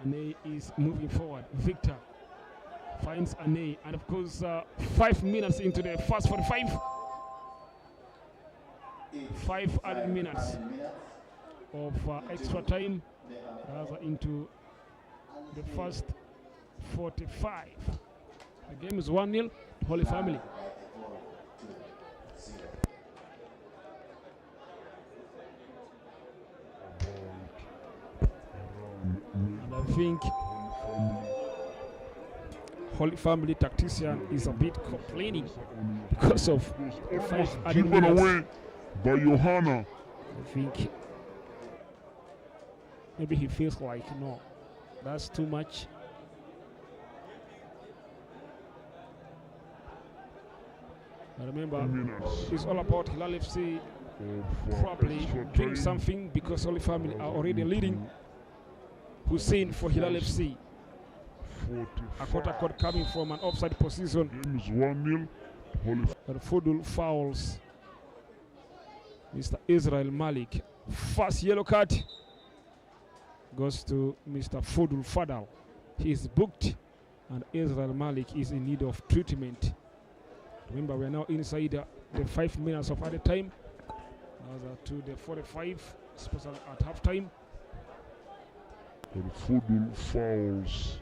Anei is moving forward. Victor finds Anei, and of course 5 minutes into the first 45. 5 added minutes of extra time into the first 45. The game is 1-0 Holy Family. And I think Holy Family tactician is a bit complaining because of 5 added minutes. Away by Johanna. I think maybe he feels like, no, that's too much. But remember, it's all about Hilal FC probably doing something because Holy Family are already leading. Hussein for Hilal FC. A quarter court coming from an offside position. Game is 1-0. But Fodul fouls Mr. Israel Malik. First yellow card goes to Mr. Fodul Fadal. He is booked, and Israel Malik is in need of treatment Remember, we are now inside the 5 minutes of added time. Now to the 45, special at halftime. And Fodul fouls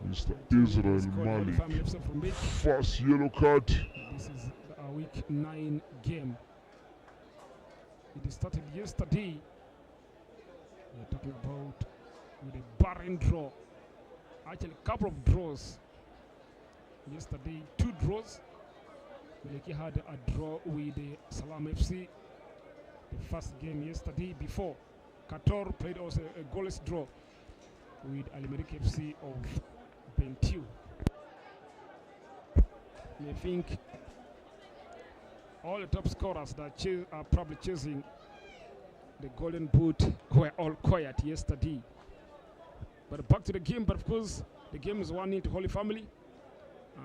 Mr. Israel Malik. First yellow card. This is a week 9 game. It started yesterday. We are talking about with a barren draw. Actually, a couple of draws. Yesterday, 2 draws. Meleki had a draw with the Salam FC. The first game yesterday before. Qatar played also a goalless draw with Al-Merrikh FC of Bentiu. I think all the top scorers that are probably chasing the golden boot were all quiet yesterday. But back to the game, but of course the game is 1-0 to Holy Family,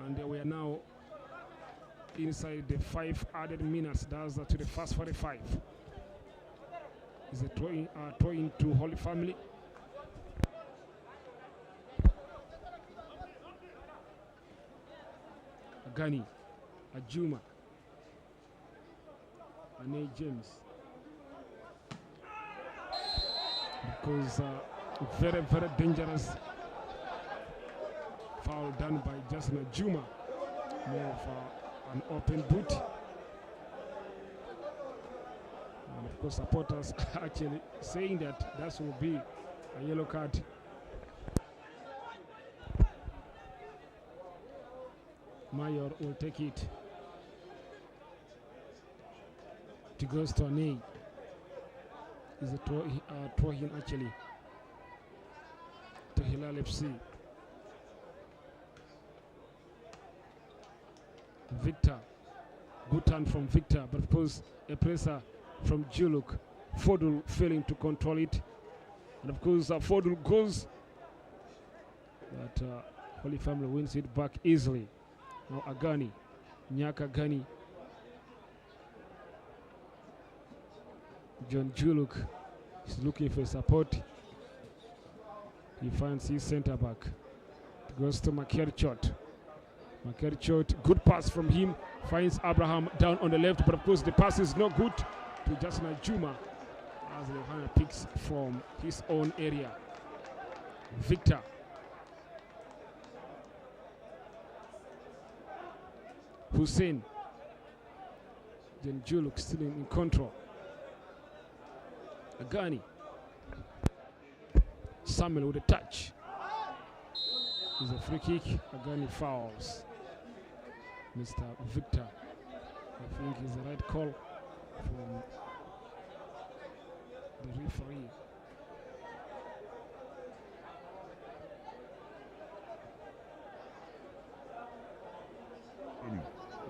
and we are now inside the 5 added minutes. That's to the first 45. Is a throw in to Holy Family. Agani, Ajuma, Ane James. Because very, very dangerous foul done by Justin Ajuma. More of an open boot. And of course, supporters actually saying that will be a yellow card. Mayor will take it. It goes to Ane. Is a throw in actually to Hilal FC. Victor, good turn from Victor, but of course a pressure from Juluk. Fodul failing to control it, and of course Fodul goes, but Holy Family wins it back easily. Now Agani, Nyaka Gani, John Juluk is looking for support. He finds his centre back. It goes to Makerchot. Makerchot, good pass from him, finds Abraham down on the left, but of course the pass is not good to Justin Ajuma as Lehana picks from his own area. Victor. Hussein. Then Juluk still in control. Agani. Samuel with a touch. It's a free kick. Agani fouls Mr. Victor. I think it's the right call from the referee.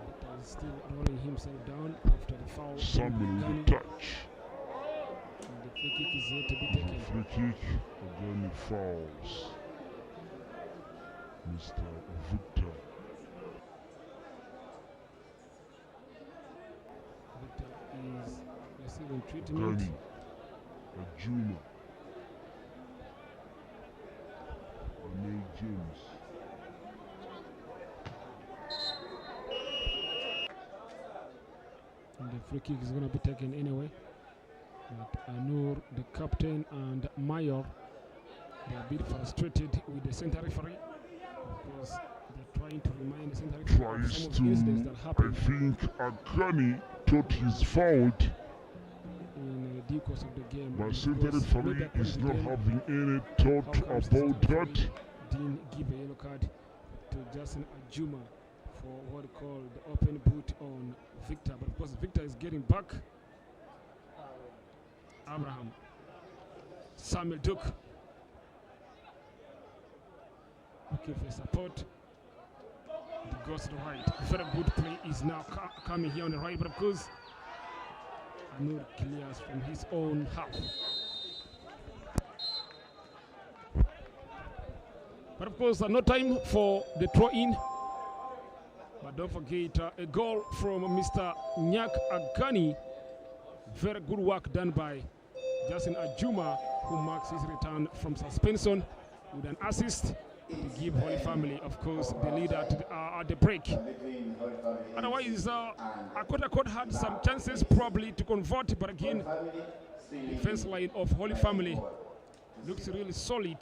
Victor is still rolling himself down after the foul. Samuel with a touch. And the free kick is yet to be taken. Free kick, Agani fouls Mr. Victor. Victor is receiving treatment. Agani, Ajuma, Ane James. And the free kick is going to be taken anyway. But Anur, the captain, and Mayor, they are a bit frustrated with the center referee because they're trying to remind the center referee of some of the incidents that happened. I think Agani thought he's fouled, in the course of the game. but center referee is not having any thought about that. Didn't give a yellow card to Justin Ajuma for what they call the open boot on Victor, but of course Victor is getting back. Abraham, Samuel Duke, looking for support. It goes to the right. Very good play is now coming here on the right, but of course Anur clears from his own half. But of course, no time for the throw-in. But don't forget a goal from Mr. Nyak Agani. Very good work done by Justin Ajuma, who marks his return from suspension with an assist. It's give Holy Family, of course, the leader to at the break. between Holy Family Otherwise, and Akota had some chances probably to convert, but again, Holy Family still defense line of Holy Family looks really solid,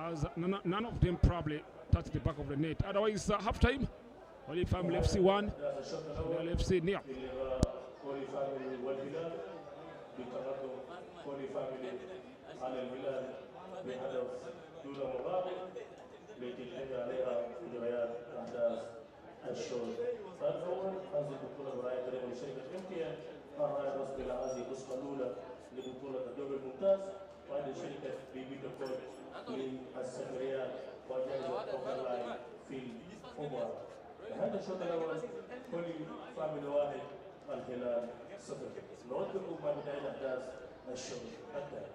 as none of them probably touched the back of the net. Otherwise, half time, Holy Family FC 1, AL FC nil. Holy Family والهلال بتقدم Holy Family على الهلال بهدف دون مباراة لتنتهي عليها مجريات أحداث الشوط الأول. هذه البطولة برعاية فريق شركة MTN الراعي الرسمي لهذه النسخة الأولى لبطولة الدوري الممتاز، وهذه شركة بيبيتو كود للسفريات وجائزة أوفرلاين في المباراة. هذا الشوط الأول هولي فاميلي 1 الهلال 0. نودعكم مع بداية أحداث الشوط الثاني.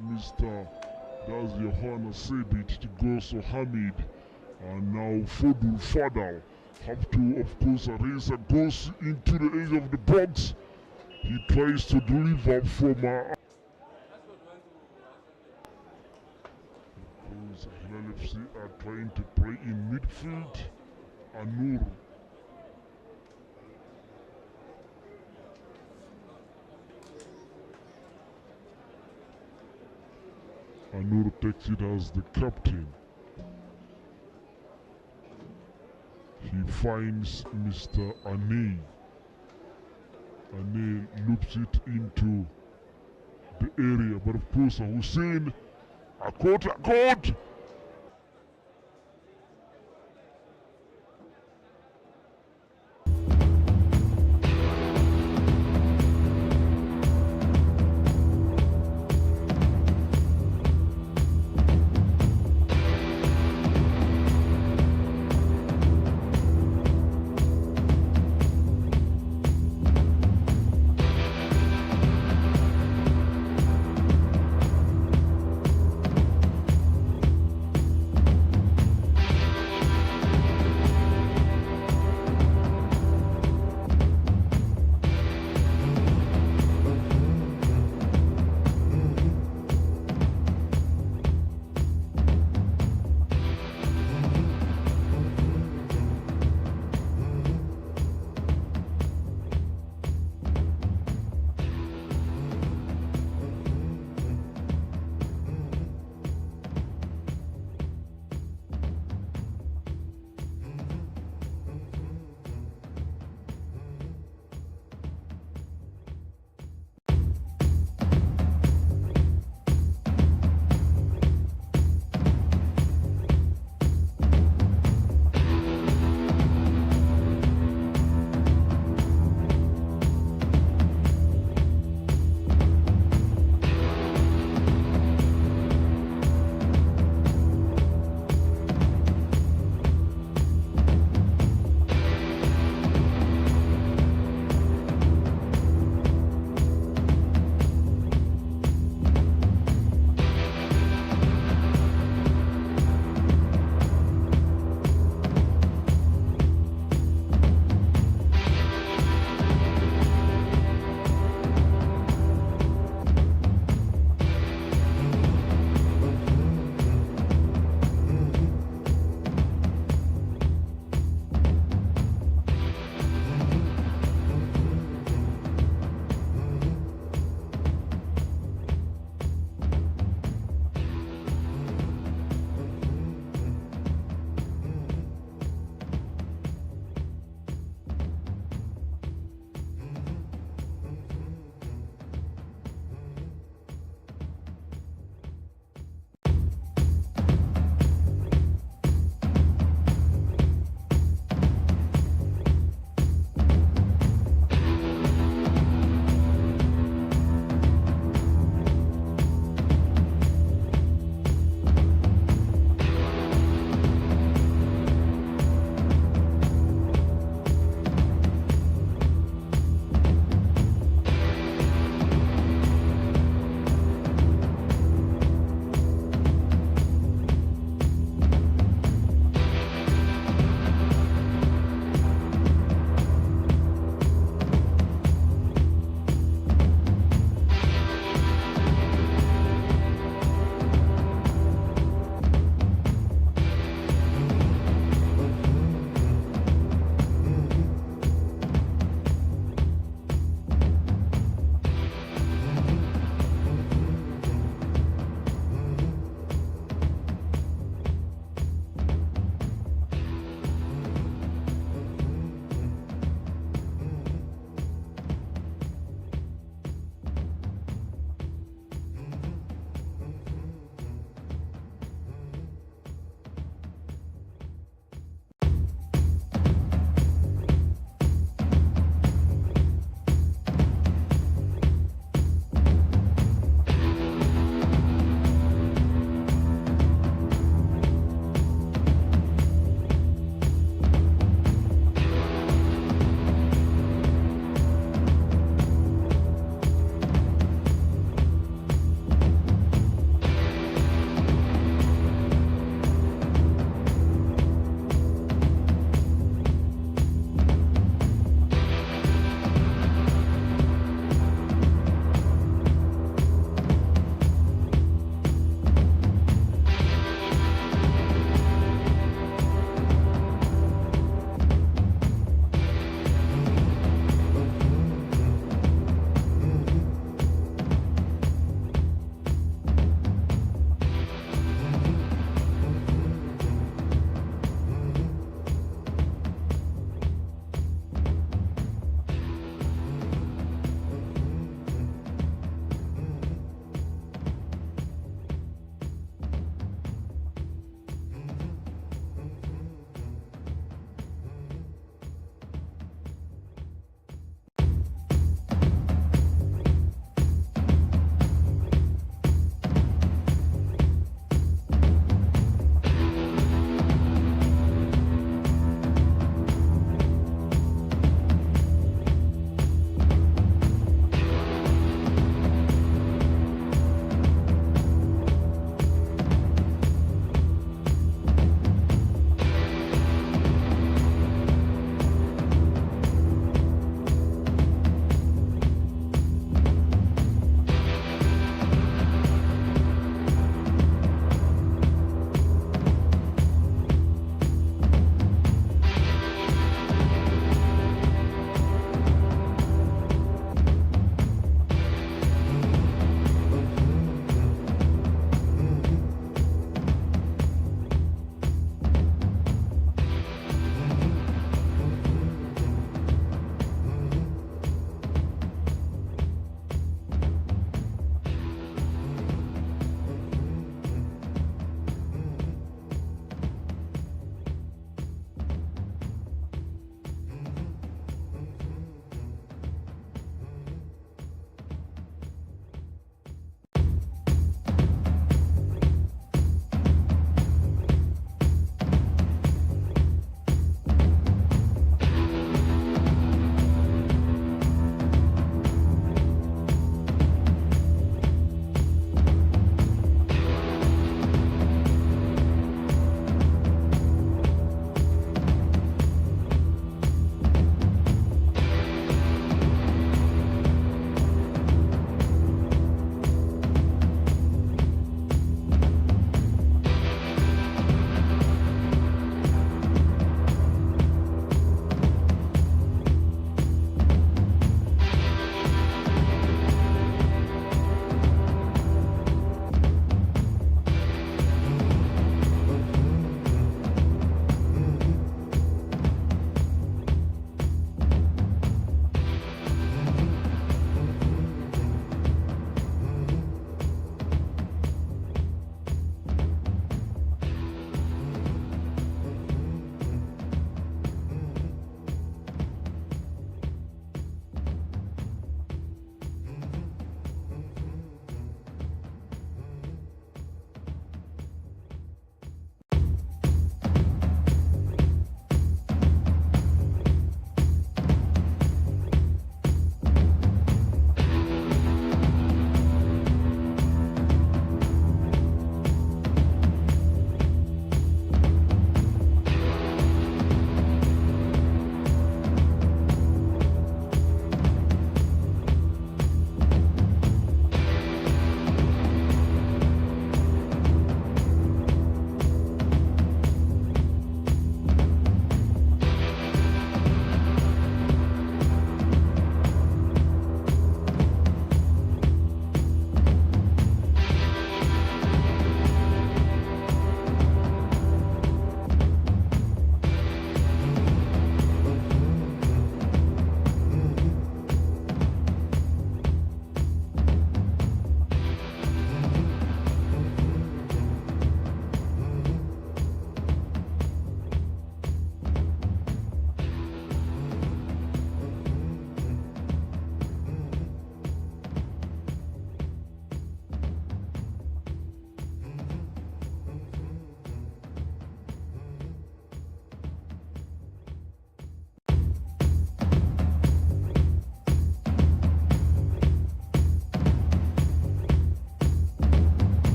Mr. Daz Yohana said it to Goso Hamid, and now Fodul Fadal have to, of course, raise a goes into the edge of the box. He tries to deliver from Hilal FC are trying to play in midfield. Anur takes it as the captain. He finds Mr. Ane. Ane loops it into the area, but of course Hussein, a court.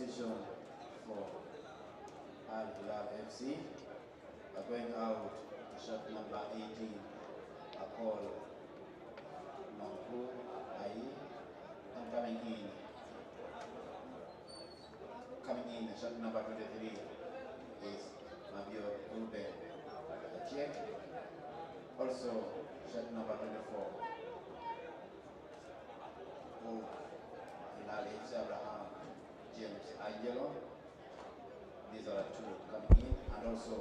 substitution for AL-HILAL FC. Going out, shot number 18, Akol Mampu Ai, and coming in, shot number 23 is Mabio Ruben Check. Also, shot number 24, Hilal FC Abraham James Angelo. These are two coming in, and also.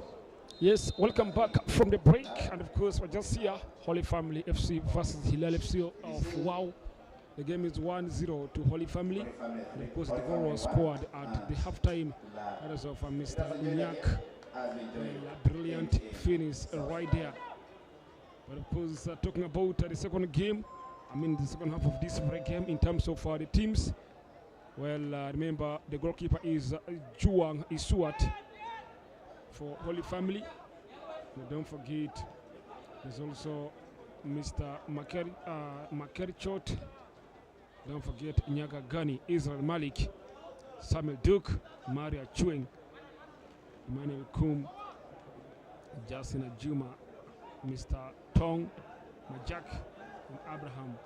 Yes, welcome back from the break, and of course we're just here, Holy Family FC versus Hilal FC of WOW. The game is 1-0 to Holy Family, and of course the goal was scored at the halftime. That is of Mr. Nyak. A brilliant finish right there. But of course, talking about the second game, I mean the second half of this break game in terms of the teams. Well, remember the goalkeeper is Juang Isuat for Holy Family. And don't forget, there's also Mr. Makerichot. Don't forget Nyaga Gani, Israel Malik, Samuel Duke, Maria Chueng, Emmanuel Kum, Justin Juma, Mr. Tong, Majak, and Abraham.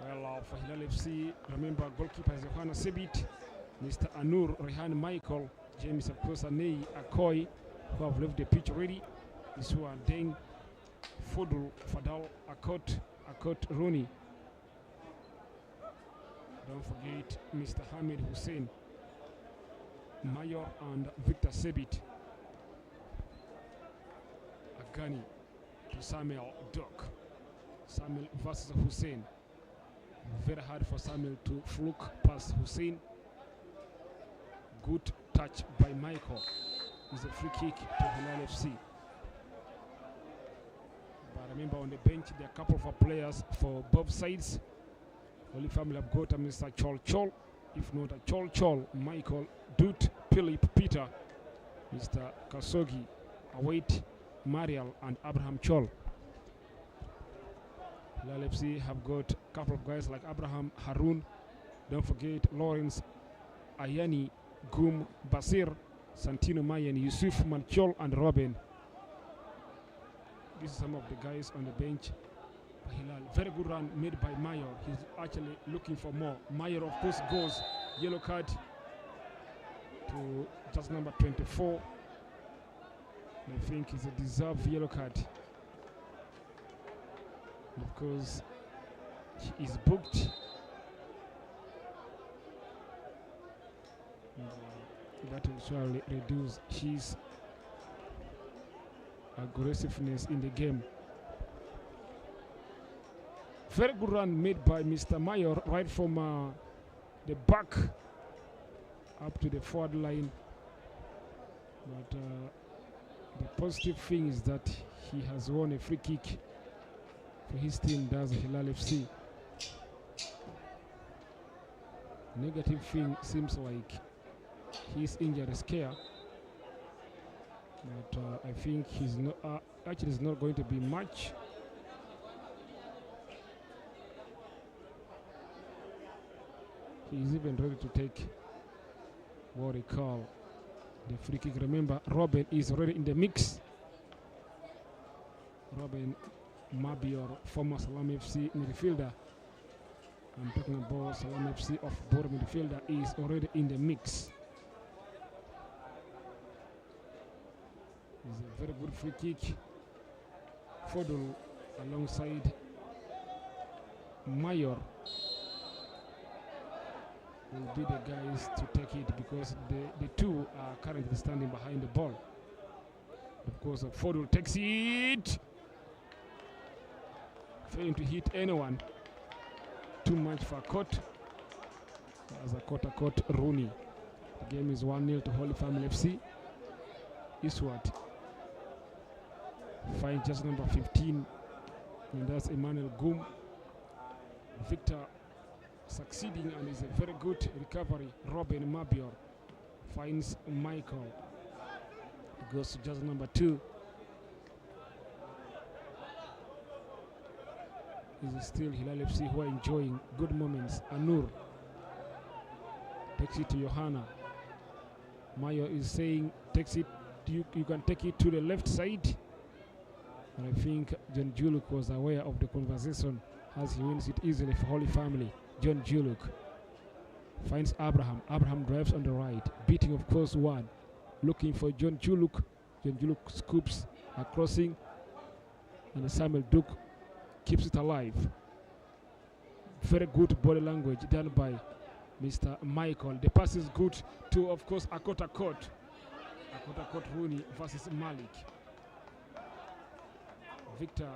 Well, for Hilal FC, remember goalkeeper is Yohana Sebit, Mr. Anur, Rehan Michael, James of course, Anei Akoy, who have left the pitch already. Isua Deng, Fodul, Fadal, Akot Rooney. Don't forget Mr. Hamid Hussein, Mayor and Victor Sebit. Agani to Samuel Doc. Samuel versus Hussein. Very hard for Samuel to fluke past Hussein. Good touch by Michael. It's a free kick to Hilal FC. But remember, on the bench there are a couple of players for both sides. Holy Family have got a Mr. Chol, if not a Chol, Michael, Dut, Philip, Peter, Mr. Kasogi, Await, Mariel, and Abraham Chol. Hilal FC have got a couple of guys like Abraham Harun. Don't forget Lawrence Ayani, Gum Basir, Santino Mayen, Yusuf Manchol, and Robin. These are some of the guys on the bench. Hilal, very good run made by Mayor. He's actually looking for more. Mayor, of course, goes yellow card to just number 24. I think it's a deserved yellow card. Of course, he is booked. That will surely reduce his aggressiveness in the game. Very good run made by Mr. Mayor right from the back up to the forward line. But the positive thing is that he has won a free kick for his team, does Hilal FC. Negative thing seems like his injury scare. But I think he's not actually it's not going to be much. He's even ready to take what they call the free kick. Remember, Robin is already in the mix. Robin Mabior, former Salam FC midfielder. I'm talking about Salam FC of Bor midfielder, is already in the mix. It's a very good free kick. Fodul alongside Mayor will be the guys to take it because the two are currently standing behind the ball. Of course, Fodul takes it. Failing to hit anyone. Too much for Kot. As a caught Rooney. The game is 1-0 to Holy Family FC. Iswat finds just number 15, and that's Emmanuel Gum. Victor succeeding, and is a very good recovery. Robin Mabior finds Michael. Goes to just number 2. Is still Hilal FC who are enjoying good moments. Anur Takes it to Johanna. Mayo is saying, takes it. You can take it to the left side. And I think John Juluk was aware of the conversation as he wins it easily for Holy Family. John Juluk finds Abraham. Abraham drives on the right, beating of course one. Looking for John Juluk. John Juluk scoops a crossing, and Samuel Duke keeps it alive. Very good body language done by Mr. Michael. The pass is good to, of course, Akota Court. Akota Court Rooney versus Malik. Victor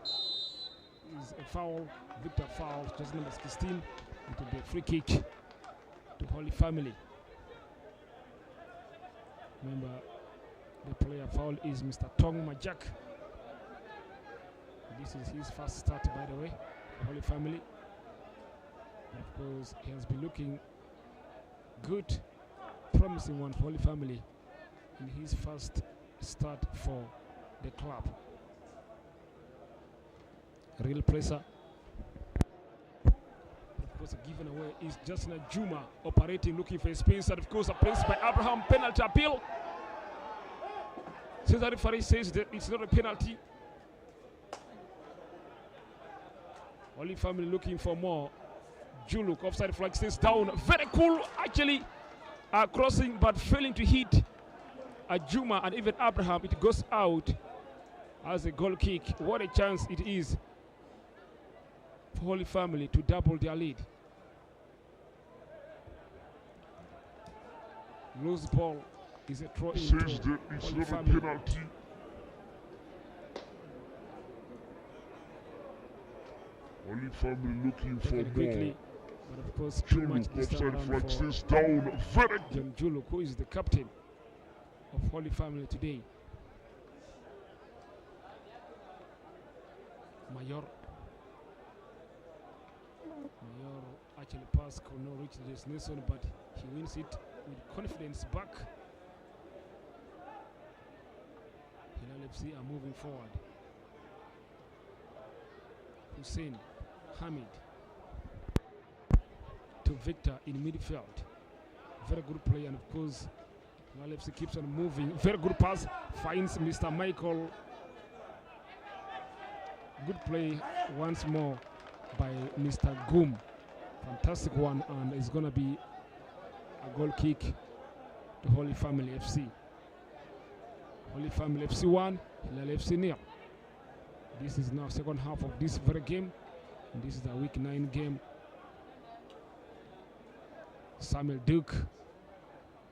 is a foul. Victor fouls, just number 16. It will be a free kick to Holy Family. Remember, the player foul is Mr. Tong Majak. This is his first start, by the way, Holy Family. And of course, he has been looking good, promising one for Holy Family in his first start for the club. Real pressure. Of course, given away is Justin Juma operating, looking for a space, and of course, a place by Abraham. Penalty appeal. Since the referee says that it's not a penalty. Holy Family looking for more. Juluk offside flag stays down. Very cool, actually, crossing but failing to hit Juma and even Abraham. It goes out as a goal kick. What a chance it is for Holy Family to double their lead. Loose ball is a throw in. Says that it's not a penalty. Holy Family looking for quickly, more. but of course too much Juluk this time offside around flag for stays down. Very John Juluk, who is the captain of Holy Family today. Mayor actually passed, could not reach the destination, but he wins it with confidence back. Hilal FC are moving forward. Hussein Hamid to Victor in midfield. Very good play, and of course Hilal FC keeps on moving. Very good pass, finds Mr. Michael. Good play once more by Mr. Goom. Fantastic one, and it's going to be a goal kick to Holy Family FC. Holy Family FC 1, Hilal FC 0. This is now second half of this very game, and this is the week 9 game. Samuel Duke,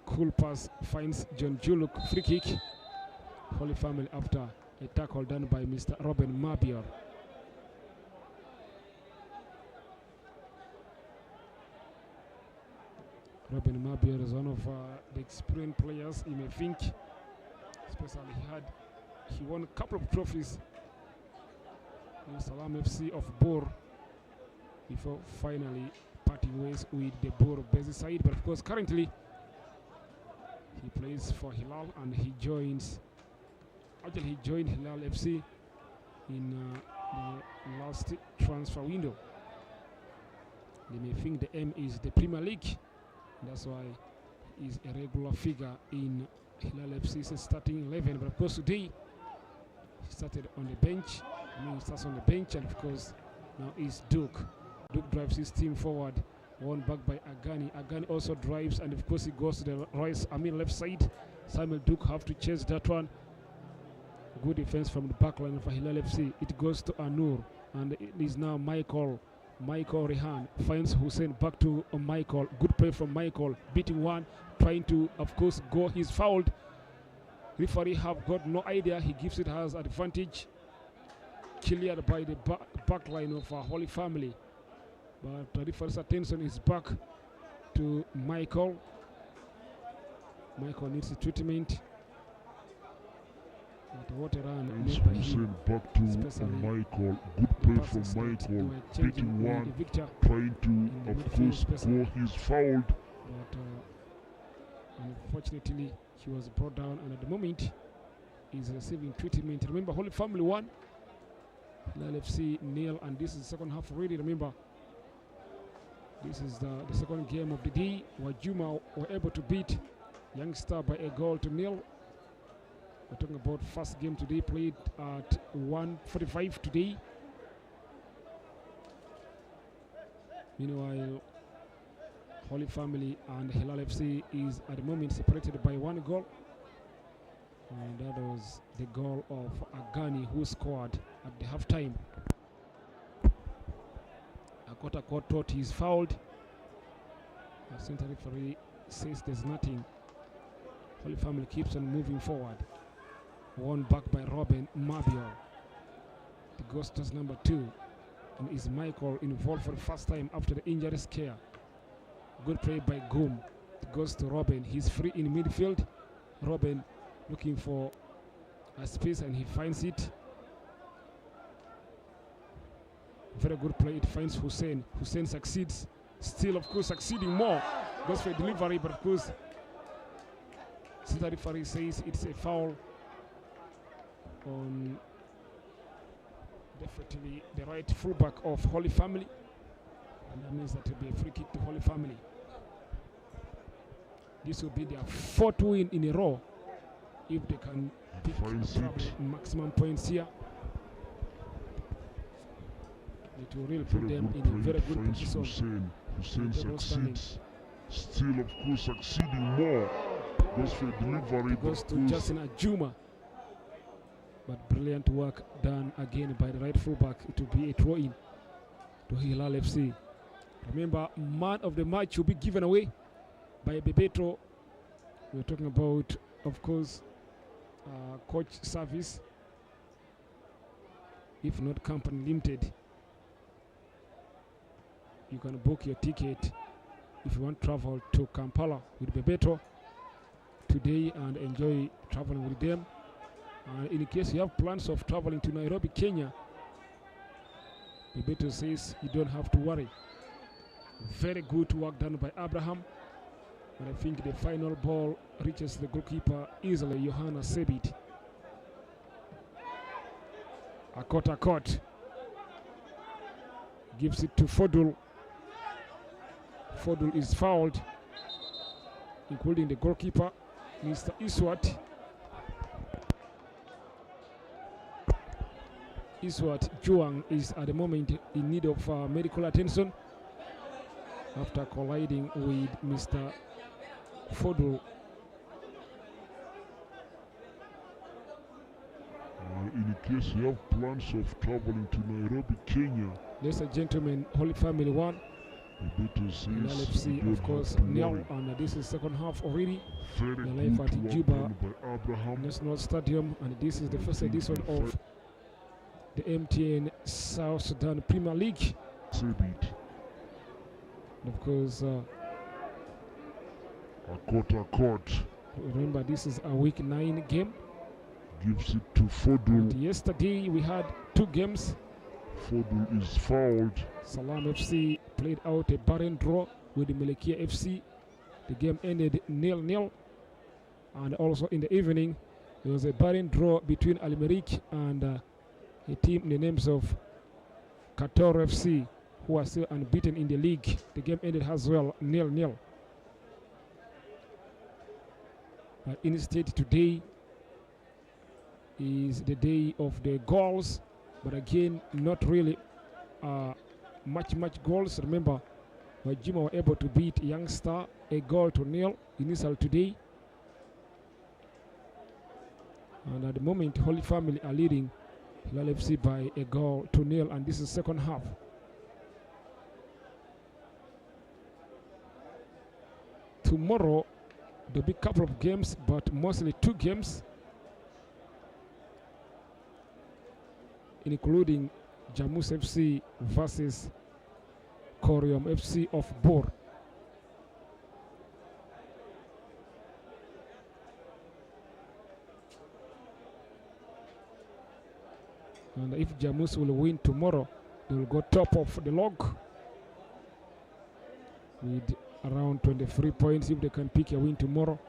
cool pass, finds John Juluk, free kick. Holy Family after a tackle done by Mr. Robin Mabior. Robin Mabior is one of the experienced players, you may think, especially he won a couple of trophies in Salam FC of Bor before finally parting ways with the Bor Bezi side. But of course, currently he plays for Hilal, and he joined Hilal FC in the last transfer window. They may think the aim is the Premier League. That's why he's a regular figure in Hilal FC's starting 11. But of course today he started on the bench. He starts on the bench, and of course now is Duke. Duke drives his team forward, won back by Agani. Agani also drives, and of course he goes to the right, left side. Samuel Duke have to chase that one. Good defense from the back line for Hilal FC. It goes to Anur, and it is now Michael Rehan finds Hussein, back to Michael. Good play from Michael, beating one, trying to, of course, go. He's fouled. Referee have got no idea. He gives it as advantage. Cleared by the back line of Holy Family. But the referee's attention is back to Michael. Michael needs a treatment. But what a run made by him. Back to Michael. Good play from Michael. Beating one, trying to, of course, go. He's fouled. But unfortunately, he was brought down, and at the moment, he's receiving treatment. Remember, Holy Family 1, Hilal FC 0, and this is the second half already. Remember, This is the second game of the day. Wajuma were able to beat Youngster by a goal to nil. We're talking about first game today, played at 1:45 today. Meanwhile, Holy Family and Hilal FC is at the moment separated by 1 goal. And that was the goal of Agani, who scored at the halftime. Akota Court thought he's fouled. The center referee says there's nothing. Holy Family keeps on moving forward. Won back by Robin Mabior. The Ghosters number 2. And is Michael involved for the first time after the injury scare. Good play by Goom. It goes to Robin. He's free in midfield. Robin looking for a space and he finds it. Very good play. It finds Hussein. Hussein succeeds. Still, of course, succeeding more. Goes for a delivery, but of course, the referee says it's a foul on definitely the right fullback of Holy Family. And that means that it will be a free kick to Holy Family. This will be their 4th win in a row if they can pick maximum points here. It will really put them in a very good position. Hussein succeeds. Still, of course, succeeding more. Goes for delivery. It goes to Justin Ajuma. But brilliant work done again by the right fullback. It will be a throw-in to Hilal FC. Remember, man of the match will be given away by Bebeto. We're talking about, of course, coach service, if not company limited. You can book your ticket if you want to travel to Kampala with Bebeto today and enjoy traveling with them. And in case you have plans of traveling to Nairobi, Kenya, Bebeto says you don't have to worry. Very good work done by Abraham. And I think the final ball reaches the goalkeeper easily, Johanna Sebit. Akot gives it to Fodul. Fodul is fouled, including the goalkeeper, Mr. Iswat. Iswat Juang is at the moment in need of medical attention after colliding with Mr. Fodul. In case you have plans of traveling to Nairobi, Kenya, ladies and gentlemen, Holy Family 1, LFC, of course, nil, and this is second half already. Very the life at Juba Abraham National Stadium, and this is the first edition of the MTN South Sudan Premier League. And of course, Akot. Remember, this is a week 9 game. Gives it to Fodul. And yesterday we had 2 games. Fodul is fouled. Salam FC played out a barren draw with the Melekia FC. The game ended 0-0. And also in the evening, there was a barren draw between Al Merrikh and a team in the names of Qatar FC, who are still unbeaten in the league. The game ended as well 0-0. But instead, today is the day of the goals, but again, not really much goals. Remember, Wajima were able to beat Youngster a goal to nil initial today. And at the moment, Holy Family are leading Hilal FC by a goal to nil, and this is second half. Tomorrow, there'll be a couple of games, but mostly 2 games, including Jamus FC versus Koriom FC of Bor. And if Jamus will win tomorrow, they will go top of the log with around 23 points if they can pick a win tomorrow.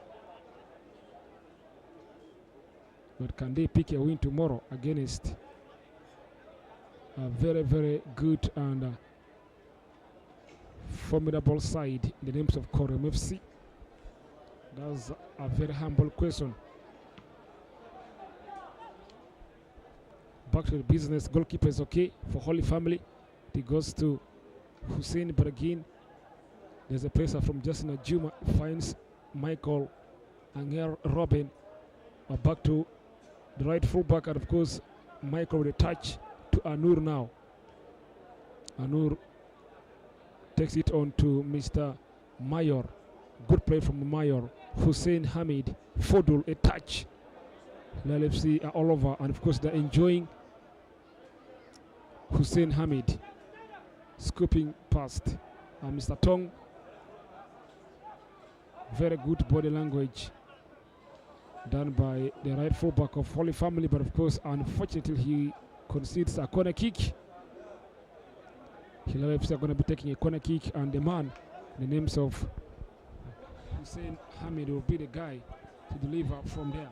But can they pick a win tomorrow against a very, very good and formidable side in the names of Korem FC? That's a very humble question. Back to the business. Goalkeeper is okay for Holy Family. It goes to Hussein, but again, there's a pressure from Justin Ajuma. Finds Michael Anger Robin. Back to the right fullback, and of course, Michael with a touch to Anur now. Anur takes it on to Mr. Mayor. Good play from Mayor. Hussein Hamid. Fodul, a touch. Hilal FC are all over, and of course, they're enjoying Hussein Hamid scooping past Mr. Tong. Very good body language done by the right fullback of Holy Family, but of course, unfortunately, he concedes a corner kick. Hilal FC are going to be taking a corner kick, and the man, the names of Hussein Hamid, will be the guy to deliver from there.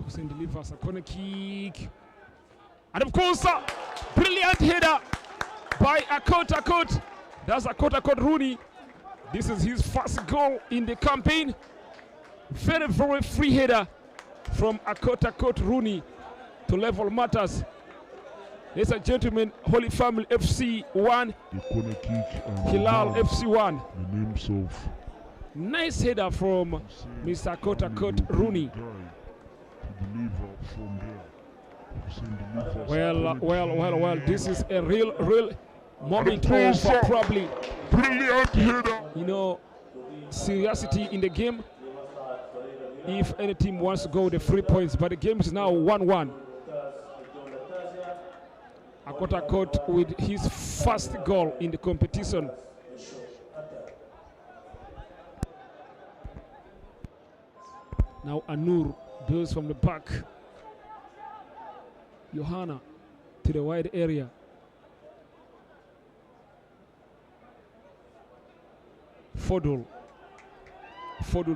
Hussein delivers a corner kick, and of course, brilliant header by Akot. That's Akot Rooney. This is his first goal in the campaign. Very, very free header from Akot Rooney to level matters. Ladies and gentlemen, Holy Family FC 1, The corner kick and Hilal FC 1. the names of Nice header from Mr. Akot Rooney. Well, this is a real moment of probably, brilliant header. seriously in the game. If any team wants to go the 3 points, but the game is now 1-1. Akot with his first goal in the competition. Now Anur builds from the back. Johanna to the wide area. Fodul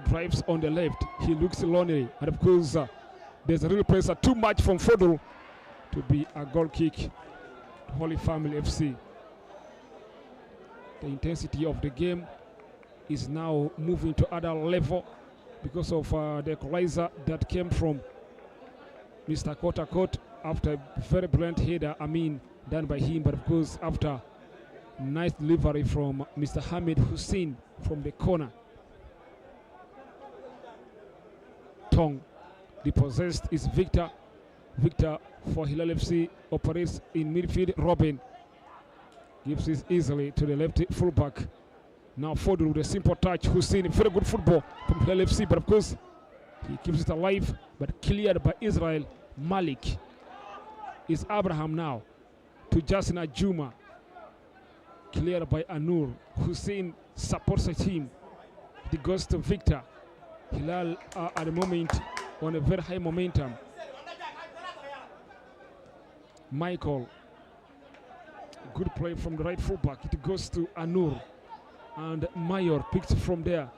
drives on the left. He looks lonely, and of course there's a real pressure, too much from Fodul to be a goal kick to Holy Family FC. The intensity of the game is now moving to other level because of the equalizer that came from Mr. Akot after a very brilliant header, done by him, but of course after nice delivery from Mr. Hamid Hussein from the corner. Tong, the possessed is Victor. Victor for Hilal FC operates in midfield. Robin gives it easily to the left fullback. Now Fodul with a simple touch. Hussein, very good football from Hilal FC, but of course he keeps it alive, but cleared by Israel Malik. Is Abraham now to Justin Ajuma. Cleared by Anur. Hussein supports the team. It goes to Victor. Hilal are at the moment on a very high momentum. Michael. Good play from the right fullback. It goes to Anur. And Mayor picks from there.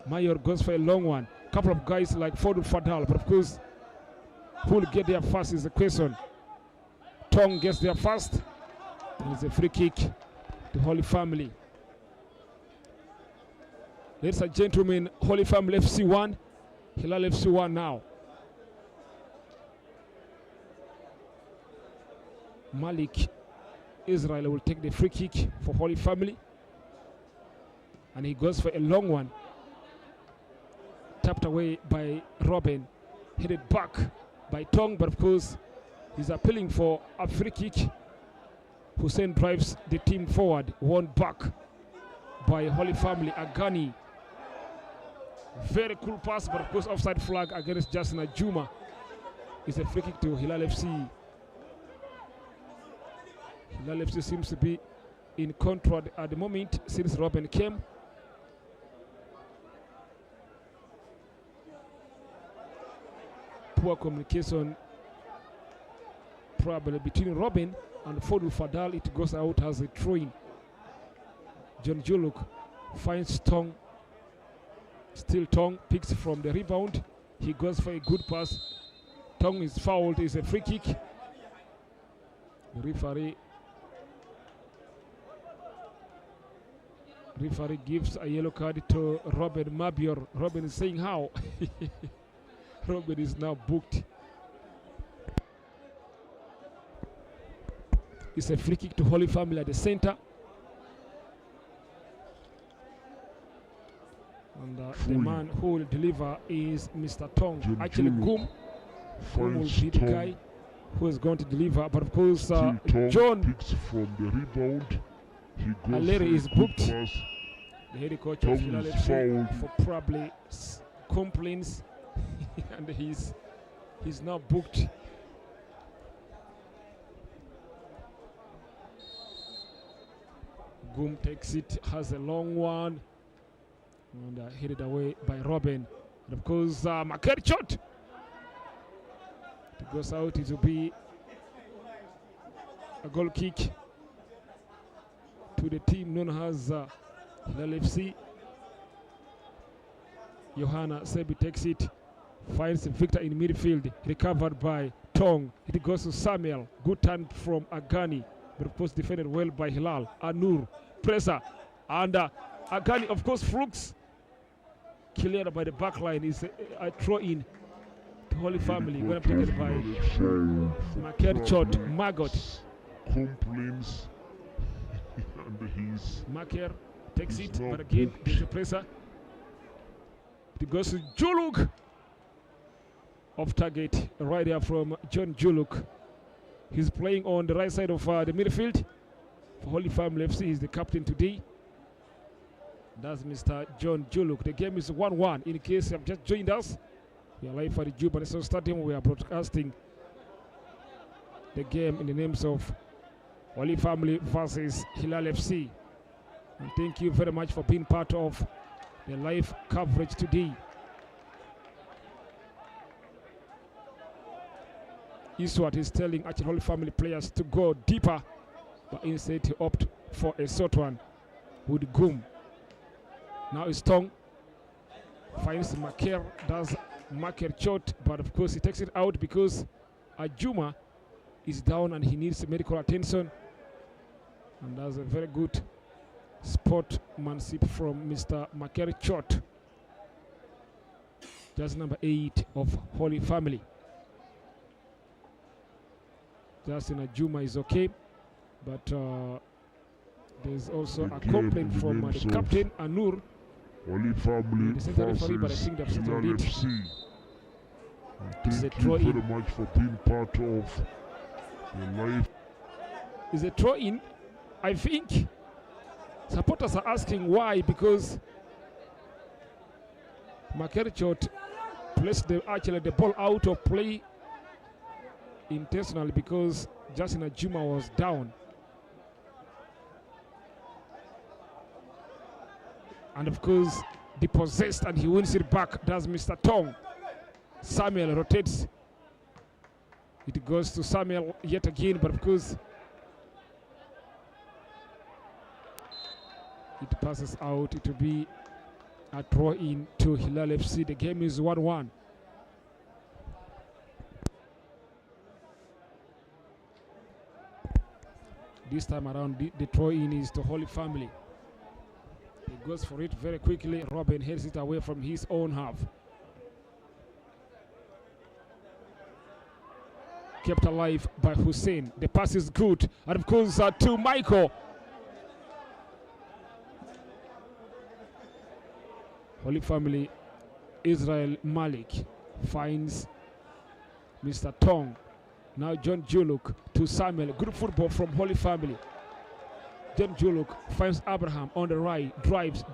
Mayor goes for a long one. Couple of guys like Fodul Fadal, but of course, who will get there first is the question. Tong gets there first. There's a free kick to Holy Family. Ladies and gentlemen, Holy Family FC 1, Hilal FC 1 now. Malik Israel will take the free kick for Holy Family. And he goes for a long one. Tapped away by Robin. Headed back by Tong, but of course, he's appealing for a free kick. Hussein drives the team forward. Won back by Holy Family. Agani. Very cool pass, but of course, offside flag against Justin Ajuma. It's a free kick to Hilal FC. Hilal FC seems to be in control at the moment since Robin came. Poor communication probably between Robin and Fodul Fadal. It goes out as a throw-in. John Juluk finds Tong. Still Tong picks from the rebound. He goes for a good pass. Tong is fouled. It's a free kick. The Referee gives a yellow card to Robin Mabior. Robin is saying how. Robin is now booked. It's a free kick to Holy Family at the center. And the man who will deliver is Mr. Tong. Actually, Gum will be the guy who is going to deliver. But of course, John picks from the rebound. Aleri is booked. The head coach of Hilal FC for probably complaints, and he's now booked. Gum takes it, has a long one, and headed away by Robin. And of course, Maker shot. It goes out. It will be a goal kick to the team known as Hilal FC. Johanna Sebi takes it, finds Victor in midfield, recovered by Tong. It goes to Samuel. Good turn from Agani, but of course defended well by Hilal. Anur, pressure, and Agani, of course, flukes. Cleared by the back line is a throw-in to Holy Family. When taken by Maker Chot Magot. Complaints. And he's Maker takes it, but again, there's a pressure. It goes to Juluk. Off target, right there from John Juluk. He's playing on the right side of the midfield. For Holy Family FC, he's the captain today. That's Mr. John Juluk. The game is 1-1. In case you have just joined us, we are live at the Juba National Stadium. We are broadcasting the game in the names of Holy Family versus Hilal FC. And thank you very much for being part of the live coverage today. Iswat is telling actual Holy Family players to go deeper, but instead to opt for a short one with Gum. Now it's Tong, finds Maker, does Maker shot, but of course he takes it out because Ajuma is down and he needs medical attention. And that's a very good sportsmanship from Mr. Maker Chot. Just number 8 of Holy Family. Justin Ajuma is okay, but there's also a complaint from the captain Anur. Holy Family versus Hilal FC. Thank you very much for being part of the live. Is a throw-in. I think supporters are asking why, because Makerchot placed the ball out of play intentionally because Justin Ajuma was down. And of course, depossessed, and he wins it back. That's Mr. Tong. Samuel rotates. It goes to Samuel yet again, but of course, it passes out. It will be a throw-in to Hilal FC. The game is 1-1. This time around, the throw-in is to Holy Family. He goes for it very quickly. Robin heads it away from his own half. Kept alive by Hussein. The pass is good. And of course to Michael. Holy Family, Israel Malik finds Mr. Tong. Now John Juluk to Samuel. Good football from Holy Family. John Juluk finds Abraham on the right. Drives.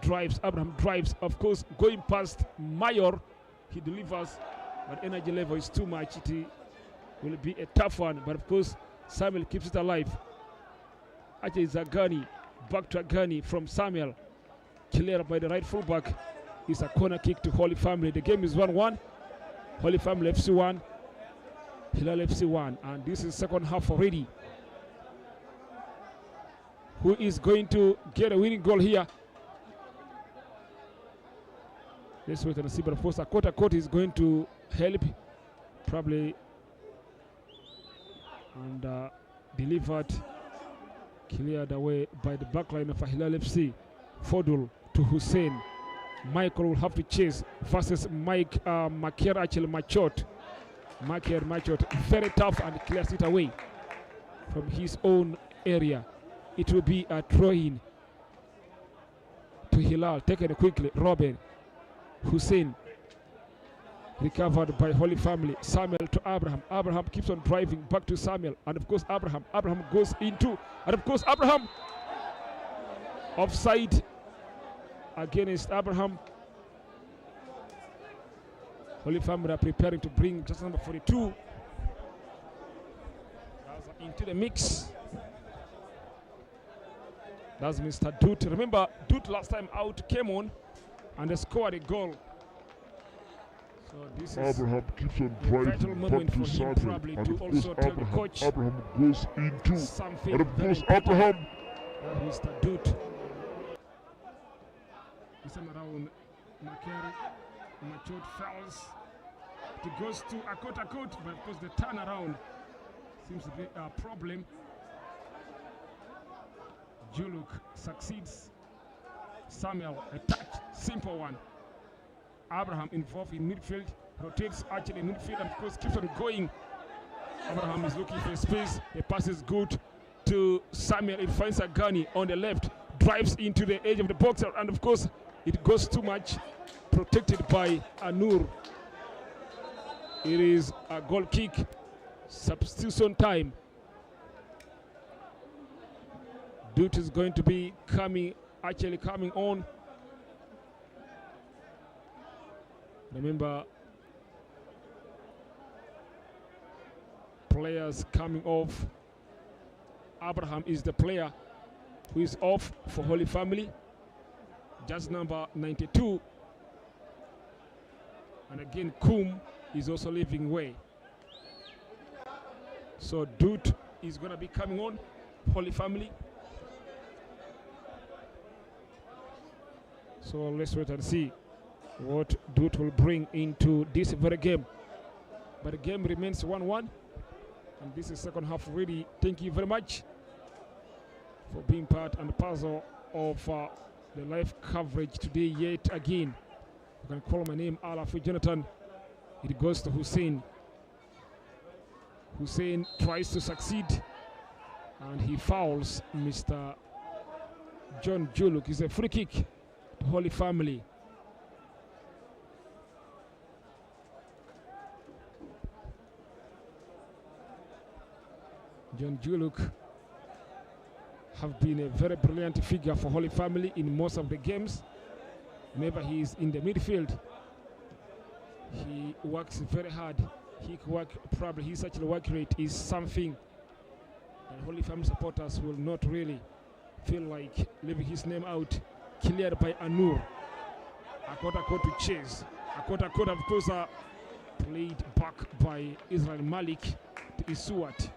Abraham drives. Of course, going past Mayor. He delivers, but energy level is too much. It will be a tough one. But of course, Samuel keeps it alive. Actually, it's Agani. Back to Agani from Samuel. Cleared by the right fullback. It's a corner kick to Holy Family. The game is 1-1. Holy Family FC 1. Hilal FC 1. And this is second half already. Who is going to get a winning goal here? Let's wait and see. But of course, Akota Court is going to help, probably, and delivered, cleared away by the backline of Hilal FC. Fodul to Hussein. Michael will have to chase versus Maker actually Machot. Maker Machot, very tough, and clears it away from his own area. It will be a throw-in to Hilal, taken quickly. Robin Hussein, recovered by Holy Family. Samuel to Abraham. Abraham keeps on driving back to Samuel, and of course Abraham goes into, and of course Abraham offside against Abraham. Holy Family are preparing to bring just number 42 into the mix. That's Mr. Dut. Remember, Dut last time out came on and scored a goal. So this is Abraham keeps on a vital driving moment back for to him Samuel, probably and to of course also tell the coach Abraham goes into, something and of very course important. Abraham. Mr. Dut. This time around, Makeri, Machot fouls. It goes to Akot, but of course the turnaround seems to be a problem. Juluk succeeds. Samuel, a touch, simple one. Abraham involved in midfield, rotates actually in midfield, and of course keeps on going. Abraham is looking for space. The pass is good to Samuel. It finds Agani on the left, drives into the edge of the box, and of course it goes too much, protected by Anur. It is a goal kick, substitution time. Dut is going to be coming on. Remember, players coming off. Abraham is the player who is off for Holy Family. Just number 92. And again, Kum is also leaving way. So Dut is going to be coming on, Holy Family. So let's wait and see what Dut will bring into this very game. But the game remains 1-1. And this is second half already. Thank you very much for being part and parcel of the live coverage today yet again. You can call my name Alafi Jonathan. It goes to Hussein. Hussein tries to succeed and he fouls Mr. John Juluk. It's a free kick to Holy Family. John Juluk have been a very brilliant figure for Holy Family in most of the games. Whenever he is in the midfield, he works very hard. He can work, probably his actual work rate is something that Holy Family supporters will not really feel like leaving his name out. Cleared by Anur. Akot to chase. Akot of course played back by Israel Malik to Isuat.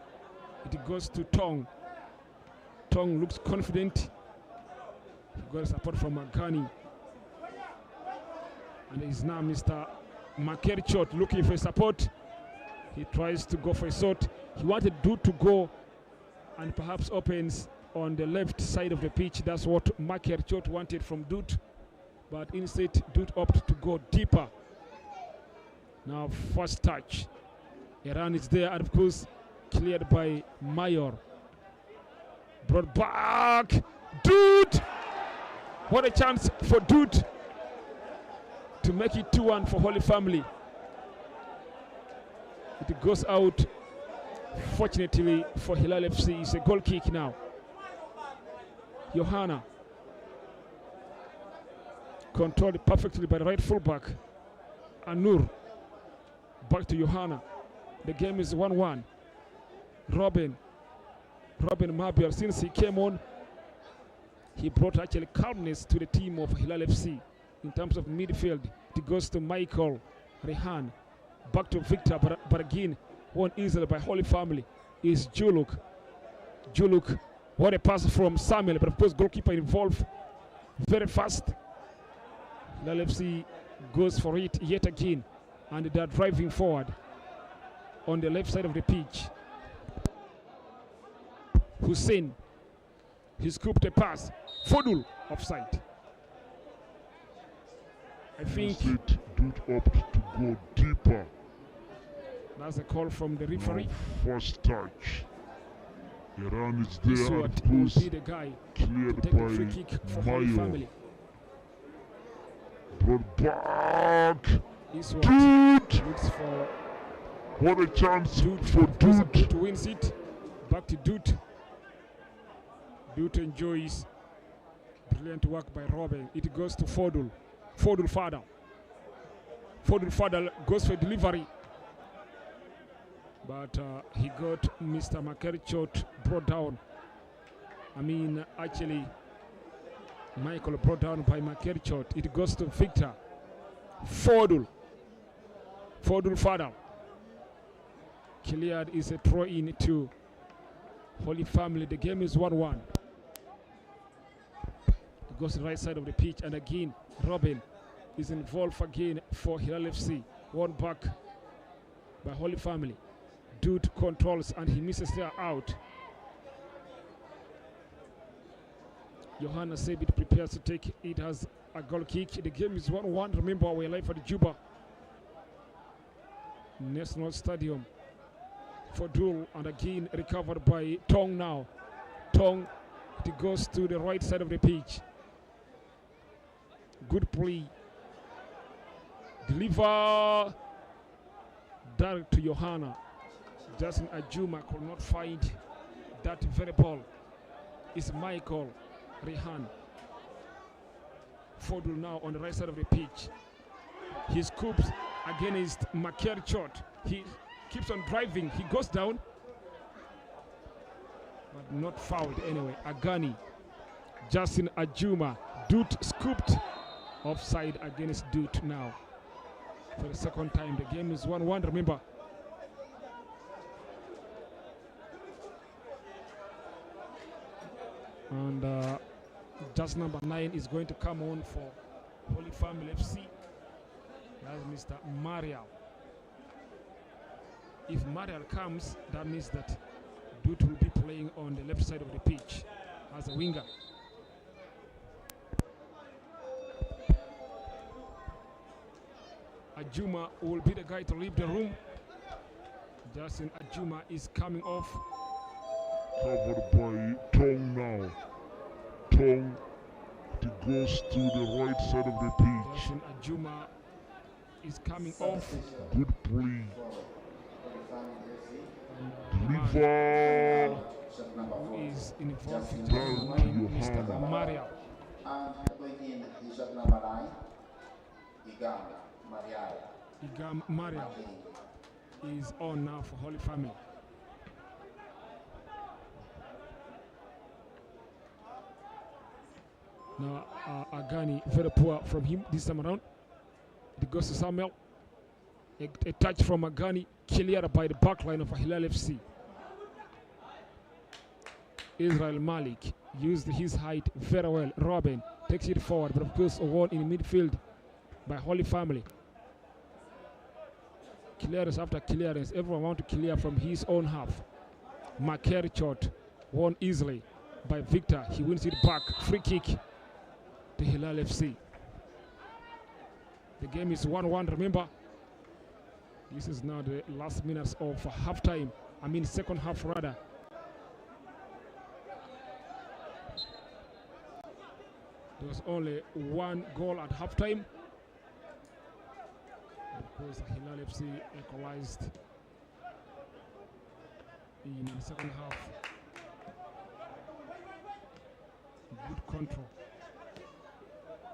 It goes to Tong. Tong looks confident. He got support from Magani. And it's now Mr. Makerchot looking for support. He tries to go for a shot. He wanted Dut to go and perhaps opens on the left side of the pitch. That's what Makerchot wanted from Dut. But instead, Dut opted to go deeper. Now, first touch. Iran is there, and of course, cleared by Mayor. Brought back. Dut! What a chance for Dut to make it 2-1 for Holy Family. It goes out. Fortunately for Hilal FC, it's a goal kick now. Johanna controlled perfectly by the right fullback. Anur back to Johanna. The game is 1-1. Robin Mabior, since he came on, he brought actually calmness to the team of Hilal FC in terms of midfield. It goes to Michael Rehan, back to Victor, but again won easily by Holy Family is Juluk. What a pass from Samuel, but of course goalkeeper involved very fast. Hilal FC goes for it yet again, and they are driving forward on the left side of the pitch. Hussein, he scooped a pass. Fodul offside. I think Instead, Dude opt to go deeper. that's a call from the referee. Now, first touch. Iran is This there, what of will course, be the guy to cleared take the free kick by for Holy Mayo. Family. Brought back. This what Dude! looks for What a chance Dude for Dude. to win it. Back to Dude. Dude enjoys. Brilliant work by Robin. It goes to Fodul. Fodul Fadal. Fodul Fadal goes for delivery. But he got Mr. Makerchot brought down. I mean, actually, Michael brought down by Makerchot. It goes to Victor. Fodul. Fodul Fadal. Cleared is a throw in to Holy Family. The game is 1-1. It goes to the right side of the pitch, and again, Robin is involved again for Hilal FC. One back by Holy Family. Dude controls and he misses there out. Johanna Sebit prepares to take it as a goal kick. The game is 1-1. Remember, we're live at Juba National Stadium. For Dul, and again recovered by Tong now. Tong, it goes to the right side of the pitch. Good play. Deliver direct to Johanna. Justin Ajuma could not find that very ball. It's Michael Rehan. Fodul now on the right side of the pitch. He scoops against Makerchot. He keeps on driving. He goes down, but not fouled anyway. Agani. Justin Ajuma. Dut scooped offside against Dut now. For the second time, the game is 1-1. Remember, and just number 9 is going to come on for Holy Family FC. That's Mr. Marial. If Marial comes, that means that Dut will be playing on the left side of the pitch as a winger. Ajuma will be the guy to leave the room. Justin Ajuma is coming off. Covered by Tong now. Tong, it goes to the right side of the pitch. Justin Ajuma is coming off. Good play. Deliver. Who is involved in Down to Mr. Johanna. Maria. And playing his shot number 9, Igam Marial. Igam Maria is on now for Holy Family. Now Agani, very poor from him this time around. It goes to Samuel. A touch from Agani, cleared by the back line of Hilal FC. Israel Malik used his height very well. Robin takes it forward, but of course won in midfield by Holy Family. Clearance after clearance, everyone wants to clear from his own half. Makerchot won easily by Victor. He wins it back. Free kick to Hilal FC. The game is 1-1. Remember, this is now the last minutes of halftime. I mean, second half rather. There was only one goal at halftime. Of course, Hilal FC equalized in the second half. Good control.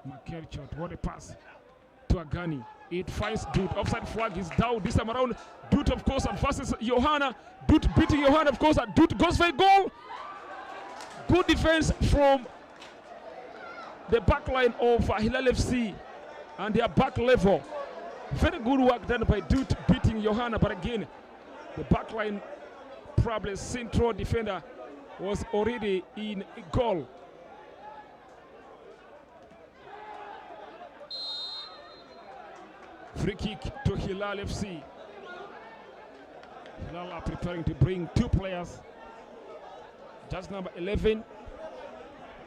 Makerchot, what a pass to Agani. It finds Dut. Offside flag is down this time around. Dut, of course, advances Johanna. Dut beating Johanna, of course. Dut goes for a goal. Good defense from the back line of Hilal FC and their back level. Very good work done by Dut beating Johanna, but again, the back line, probably central defender, was already in goal. Free kick to Hilal FC. Hilal are preparing to bring two players. Just number 11,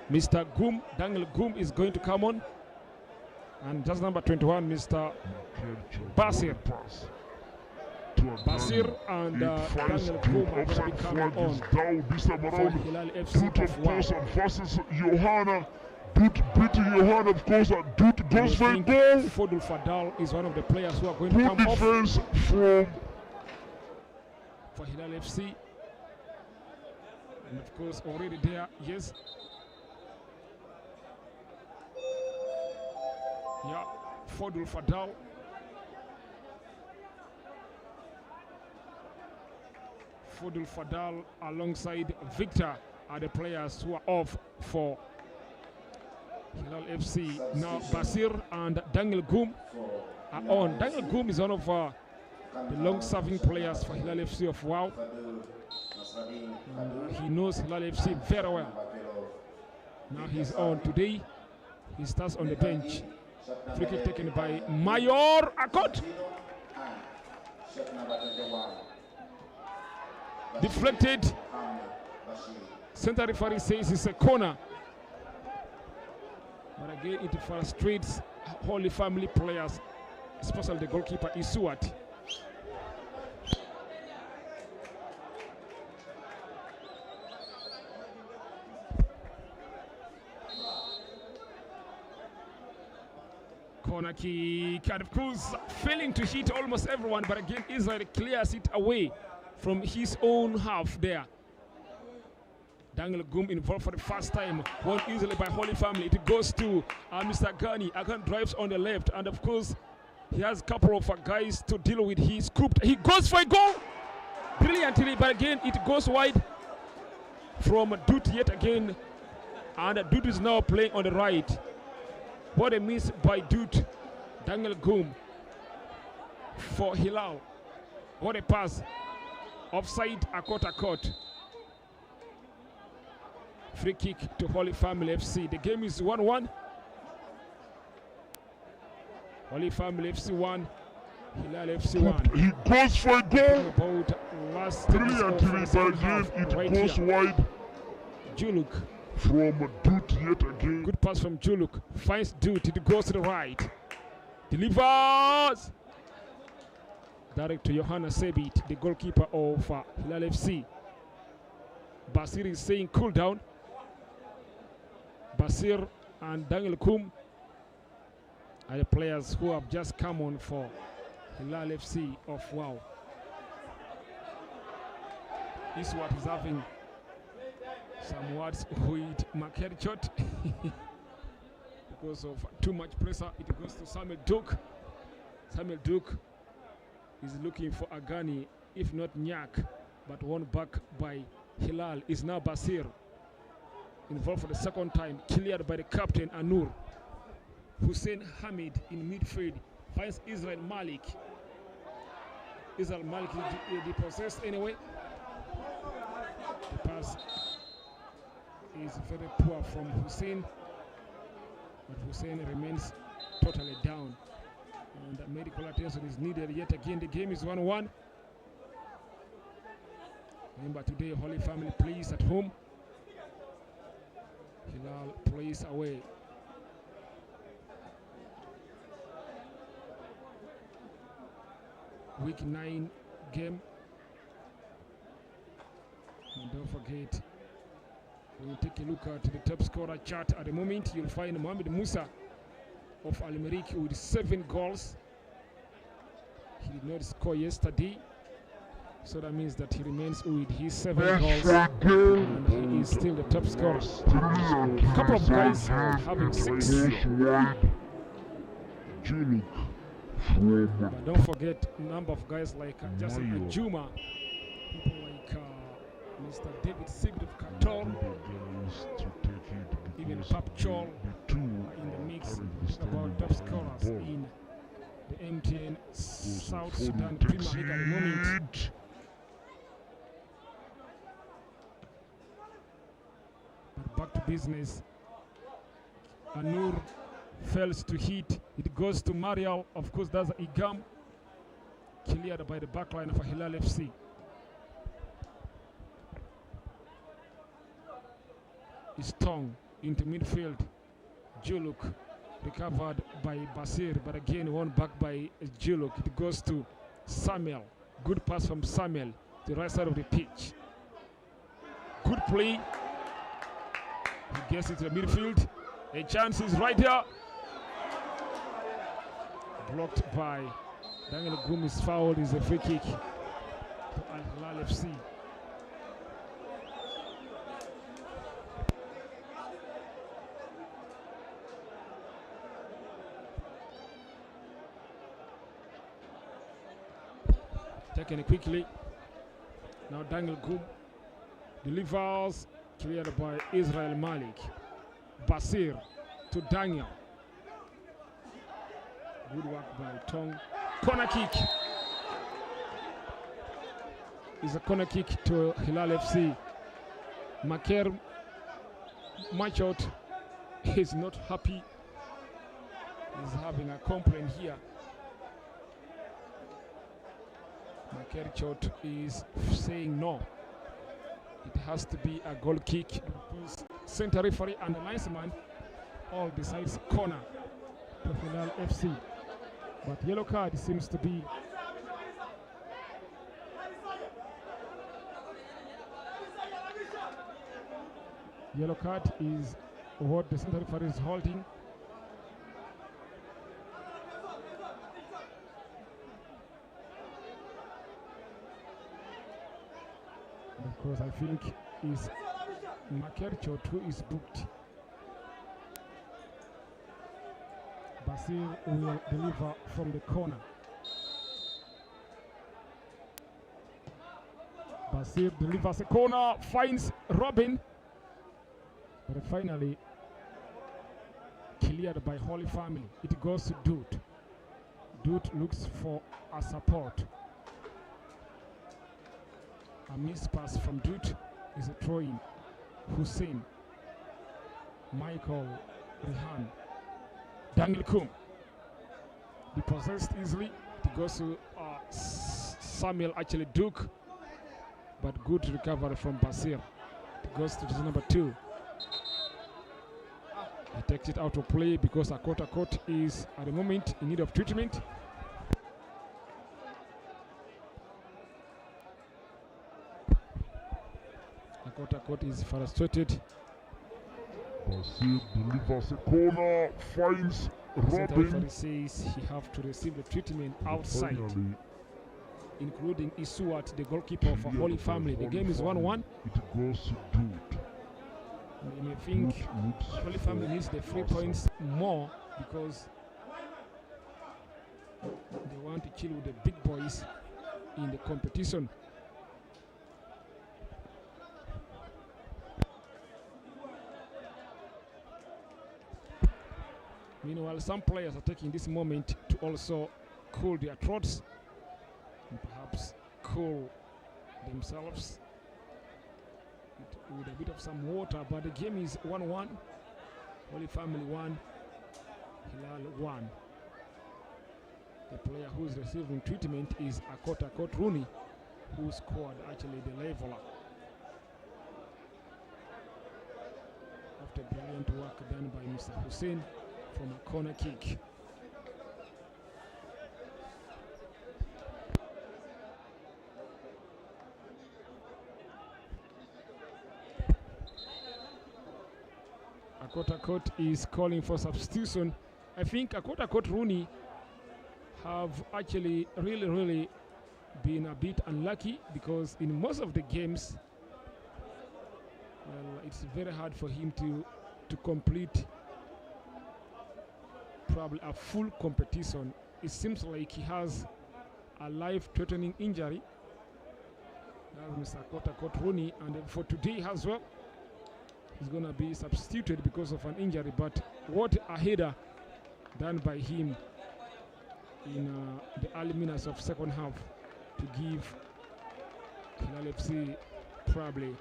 Mr. Goom, Daniel Goom is going to come on. And just number 21, Mr. Basir. Basir and Daniel Kuma are going to be coming on for Hilal FC of Wow. Versus Johanna. Dut beating Johanna, of course, and Dut goes for a goal. Fodul Fadal is one of the players who are going to Good come off defense from for Hilal FC. And of course, already there, yes. Yeah, Fodul Fadal. Fodul Fadal alongside Victor are the players who are off for Hilal FC. Now Basir and Daniel Goum are on. Daniel Goum is one of the long-serving players for Hilal FC of Wow. He knows Hilal FC very well. Now he's on today. He starts on the bench. Free kick taken by Mayor Akot. Deflected. Center referee says it's a corner. But again, it frustrates Holy Family players, especially the goalkeeper Isuat. Corner kick, and of course, failing to hit almost everyone, but again, Israel clears it away from his own half there. Daniel Goum involved for the first time, won easily by Holy Family. It goes to Mr. Ghani. Akan drives on the left, and of course, he has a couple of guys to deal with. He scooped. He goes for a goal brilliantly, but again, it goes wide from Dut yet again, and Dut is now playing on the right. What a miss by Dut. Daniel Goum for Hilal. What a pass. Offside, Akot. Free kick to Holy Family FC. The game is 1-1. Holy Family FC 1. Hilal FC 1. He goes for a goal. About last Brilliantly, but again, it right goes here. wide. Juluk. From Dut yet again. Good pass from Juluk. Finds Dut. It goes to the right. Delivers. Direct to Johanna Sebit, the goalkeeper of Hilal FC. Basir is saying cool down. Basir and Daniel Goum are the players who have just come on for Hilal FC of Wow. This is what is having some words with Makerchot. Because of too much pressure, it goes to Samuel Duke. Samuel Duke is looking for Agani, if not Nyak, but won back by Hilal. Is now Basir involved for the second time, cleared by the captain Anur. Hussein Hamid in midfield finds Israel Malik. Israel Malik is depossessed anyway. The pass is very poor from Hussein, but Hussein remains totally down. And medical attention is needed yet again. The game is 1-1. Remember, today Holy Family plays at home. Hilal plays away. Week 9 game. And don't forget, we'll take a look at the top scorer chart at the moment. You'll find Mohamed Musa of Al Merrikh with 7 goals. He did not score yesterday, so that means that he remains with his 7 goals, and he is still the top scorer. A couple of guys having 6. But don't forget a number of guys like Jason Ajuma, people like Mr. David Sigrid of Qatar, even Pap Chol in the mix about top scorers in the MTN South Sudan Premier League at the moment. But back to business. Anur fails to hit. It goes to Marial. Of course, that's Igam, cleared by the backline of Hilal FC. His tongue into midfield. Juluk recovered by Basir, but again won back by Juluk. It goes to Samuel. Good pass from Samuel to the right side of the pitch. Good play. He gets it to the midfield. A chance is right there. Blocked by Daniel Gumi's foul is a free kick to AL-HILAL FC. Taken quickly. Now Daniel Gum delivers, cleared by Israel Malik. Basir to Daniel. Good work by Tong. Corner kick. Is a corner kick to Hilal FC. Maker Machot is not happy. He's having a complaint here. Maker Chot is saying no. It has to be a goal kick because center referee and the linesman all decides corner to Hilal FC. But yellow card seems to be yellow card is what the center referee is holding. Because I think is Makerchot who is booked. Basir will deliver from the corner. Basir delivers a corner, finds Robin, but finally cleared by Holy Family. It goes to Dut. Dut looks for a support. A missed pass from Dut is a throw-in. Hussein, Michael, Rehan, Daniel Kum. Depossessed easily. It goes to Samuel, actually Duke, but good recovery from Basir. It goes to number 2. He takes it out of play because Akot is at the moment in need of treatment. Akot is frustrated. Basir delivers a corner, finds Robin. The says he have to receive the treatment outside, including Isuat, the goalkeeper for Holy Family. The game is 1-1. It goes to Dude. You may think Holy Family needs the 3 points more because they want to chill with the big boys in the competition. Meanwhile, some players are taking this moment to also cool their throats and perhaps cool themselves with a bit of some water. But the game is 1-1. Holy Family 1, Hilal 1. The player who is receiving treatment is Akot Rooney, who scored actually the leveler after brilliant work done by Mr. Hussein from a corner kick. Akot is calling for substitution. I think Akot Rooney have actually really been a bit unlucky because in most of the games, well, it's very hard for him to complete probably a full competition. It seems like he has a life-threatening injury. That's Mr. Akot Rooney, and for today as well, he's going to be substituted because of an injury. But what a header done by him in the early minutes of second half to give Hilal FC probably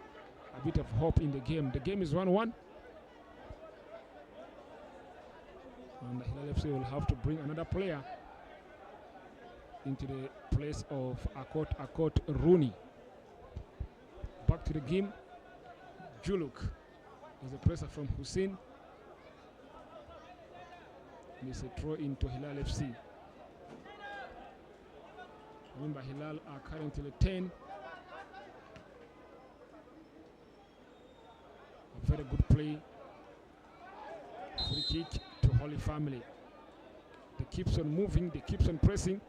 a bit of hope in the game. The game is 1-1. And the Hilal FC will have to bring another player into the place of Akot Rooney. Back to the game. Juluk is a pressure from Hussein. It's a throw into Hilal FC. Remember, Hilal are currently 10. A very good play. Free kick to Holy Family. They keeps on moving, they keeps on pressing.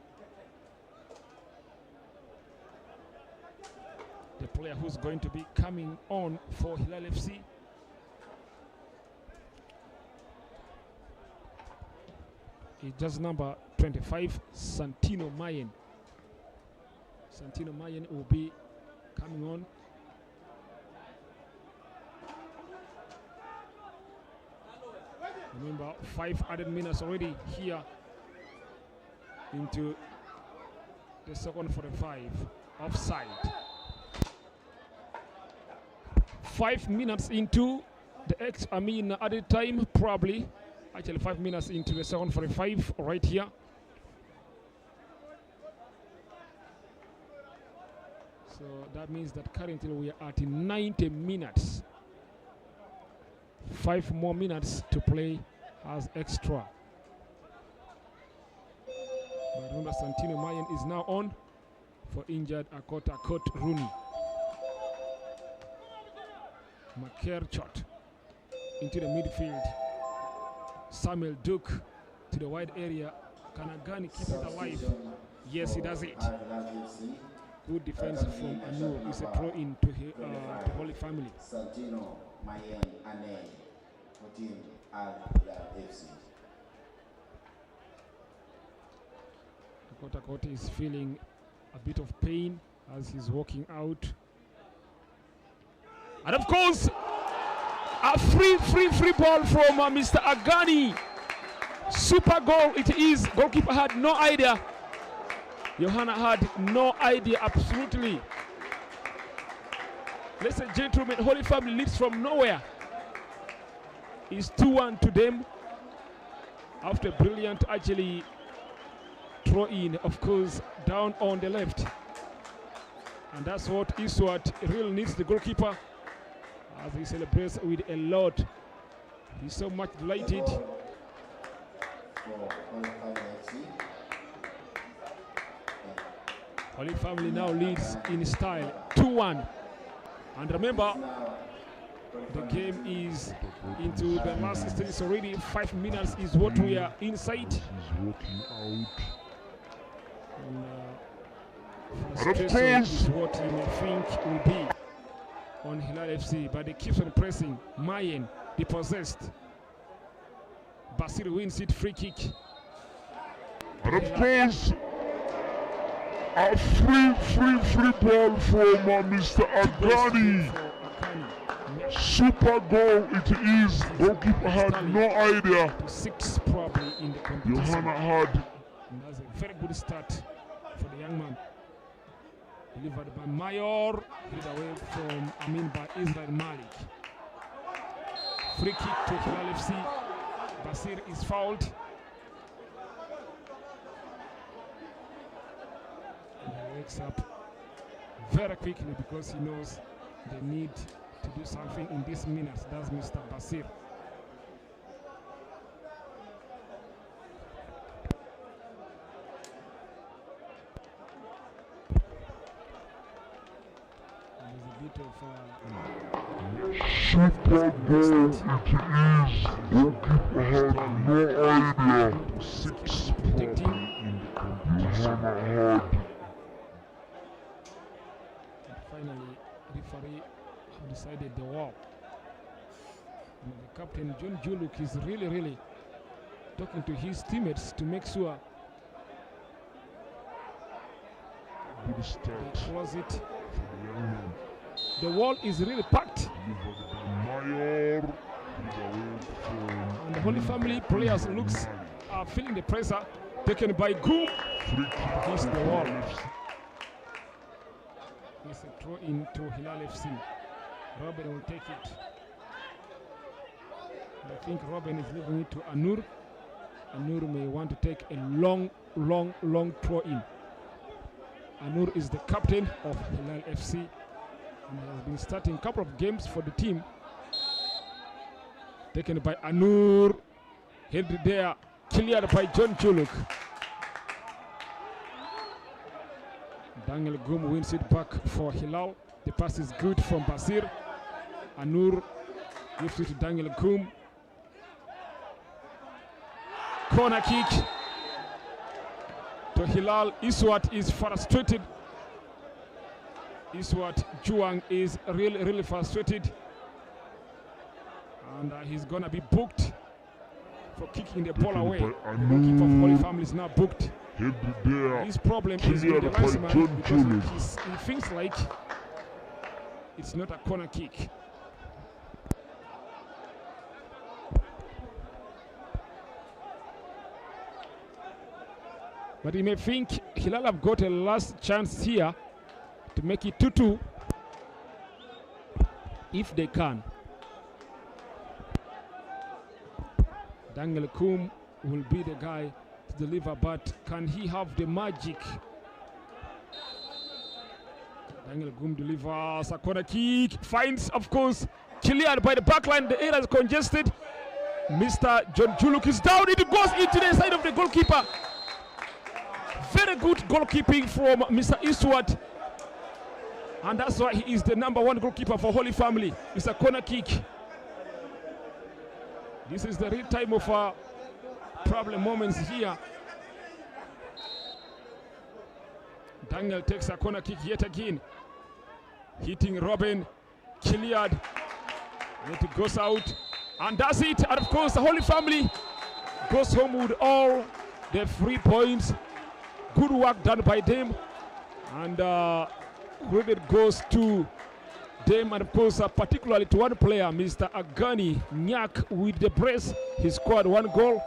The player who's going to be coming on for Hilal FC. Is just number 25, Santino Mayen. Santino Mayen will be coming on. Remember, 5 added minutes already here into the second 45. Offside. 5 minutes into the added time, probably. Actually, 5 minutes into the second 45 right here. So that means that currently we are at 90 minutes. 5 more minutes to play as extra. But remember, Santino Mayen is now on for injured Akot Rooney. Makerchot into the midfield. Samuel Duke to the wide area. Kanagani keeps it alive. Yes, he does it. Good defense from Anu. It's a throw in to Holy Family. Santino Mayen Ane for team AL-HILAL FC. Akot is feeling a bit of pain as he's walking out. And of course, a free ball from Mr. Agani. Super goal it is. Goalkeeper had no idea. Johanna had no idea, absolutely. Ladies and gentlemen, Holy Family leads from nowhere. It's 2-1 to them after brilliant actually throw in, of course, down on the left. And that's what really needs the goalkeeper as he celebrates with a lot. He's so much delighted. Holy Family now leads in style 2-1. And remember, the game is into the last stage already. 5 minutes is what we are inside. Frustration is what you may think will be on Hilal FC, but they keep on pressing. Mayen, depossessed. Basir wins it, free kick. And of course, a free ball from Mr. Agani. Super goal it is. Goalkeeper had no idea. 6 probably in the competition. Johanna had. And that's a very good start for the young man. Delivered by Mayor, hit away by Israel Malik. Free kick to Hilal FC. Basir is fouled. And he wakes up very quickly because he knows they need to do something in this minutes. That's Mr. Basir. Super goal it is. Goalkeeper had no idea. 6 protecting. Johanna had. Finally, referee have decided the war. And the captain John Juluk is really talking to his teammates to make sure Good start they close it. for the young man. The wall is really packed. Mayor. And the Holy Family players are feeling the pressure taken by Goom. Against the wall. It's a throw into Hilal FC. Robin will take it. I think Robin is leaving it to Anur. Anur may want to take a long throw in. Anur is the captain of Hilal FC and has been starting a couple of games for the team. Taken by Anur. Headed there. cleared by John Chuluk. Daniel Gum wins it back for Hilal. The pass is good from Basir. Anur gives it to Daniel Gum. Corner kick to Hilal. Iswat is frustrated. Iswat Juang is really frustrated. And he's going to be booked for kicking the ball away. The goalkeeper of Holy Family is now booked. His problem is with the linesman because he thinks like it's not a corner kick. But he may think Hilal have got a last chance here to make it 2-2 if they can. Daniel Kum will be the guy to deliver, but can he have the magic? Daniel Kum delivers a corner kick, finds, of course, cleared by the back line. The area is congested. Mr. John Juluk is down. It goes into the side of the goalkeeper. Very good goalkeeping from Mr. Iswat. And that's why he is the #1 goalkeeper for Holy Family. It's a corner kick. This is the real time of problem moments here. Daniel takes a corner kick yet again. Hitting Robin, cleared. It goes out. And that's it. And of course, the Holy Family goes home with all the 3 points. Good work done by them. And credit goes to them, and of course, particularly to one player, Mr. Agani Nyak, with the brace. He scored 1 goal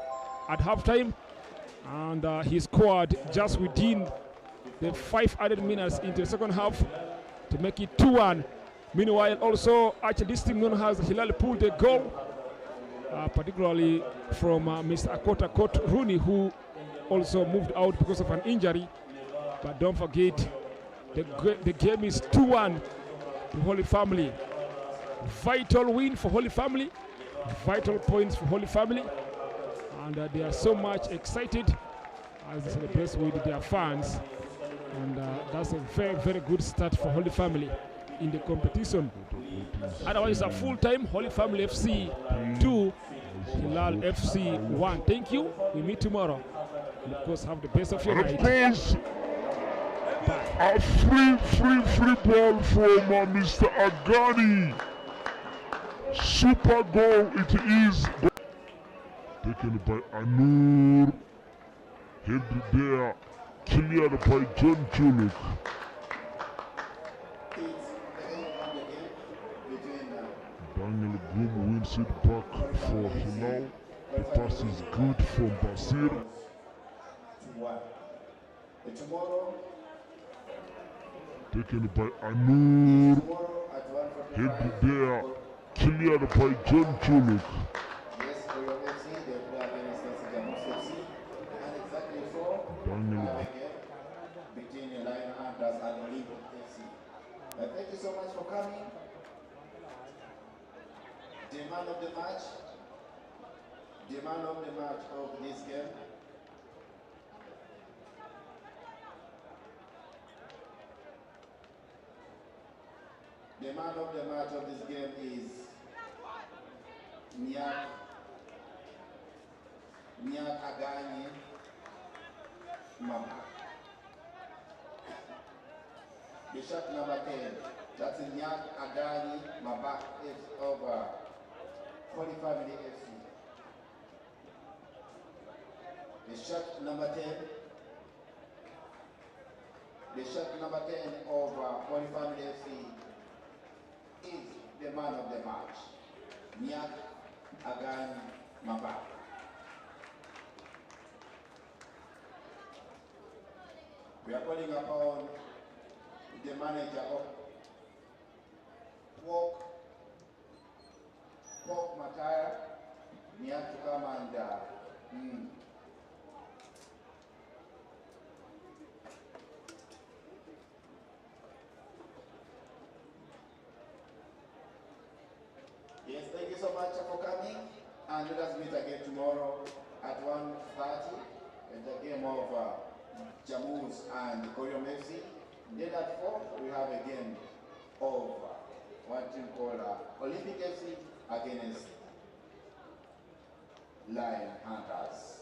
at halftime, and he scored just within the 5 added minutes into the second half to make it 2-1. Meanwhile, also, actually, this team known as Hilal pulled a goal, particularly from Mr. Akota Kot Rooney, who also moved out because of an injury. But don't forget, the game is 2-1 to Holy Family. Vital win for Holy Family, vital points for Holy Family, and they are so much excited as they celebrate with their fans, and that's a very good start for Holy Family in the competition. Otherwise, a full-time Holy Family FC 2, Hilal FC 1. Thank you. We meet tomorrow. And of course, have the best of your night. A free ball from Mr. Agani. Super goal it is. Taken by Anur. Headed there. Cleared by John Chuluk. Daniel Gum wins it back for Hilal. The pass is good from Basir. Tomorrow, taken by Anur. Headed there. Cleared by John Chuluk. yes, for your FC, they play against SSFA, and exactly so, Daniel. between the Lion Hunters and Olympic FC. Thank you so much for coming. The man of the match of this game. The man of the match of this game is Nyak Agani Mama. The shot number 10, that's Nyak Agani Mabak of Holy Family FC. The shot number 10, of Holy Family FC is the man of the match, Nyak Agani Mabak. We are calling upon the manager of Pork Mataya, Nyak to come and yes, thank you so much for coming, and let us meet again tomorrow at 1:30, the game of Jamus and Orium FC. Then at 4, we have a game of what you call Olympic FC against Lion Hunters.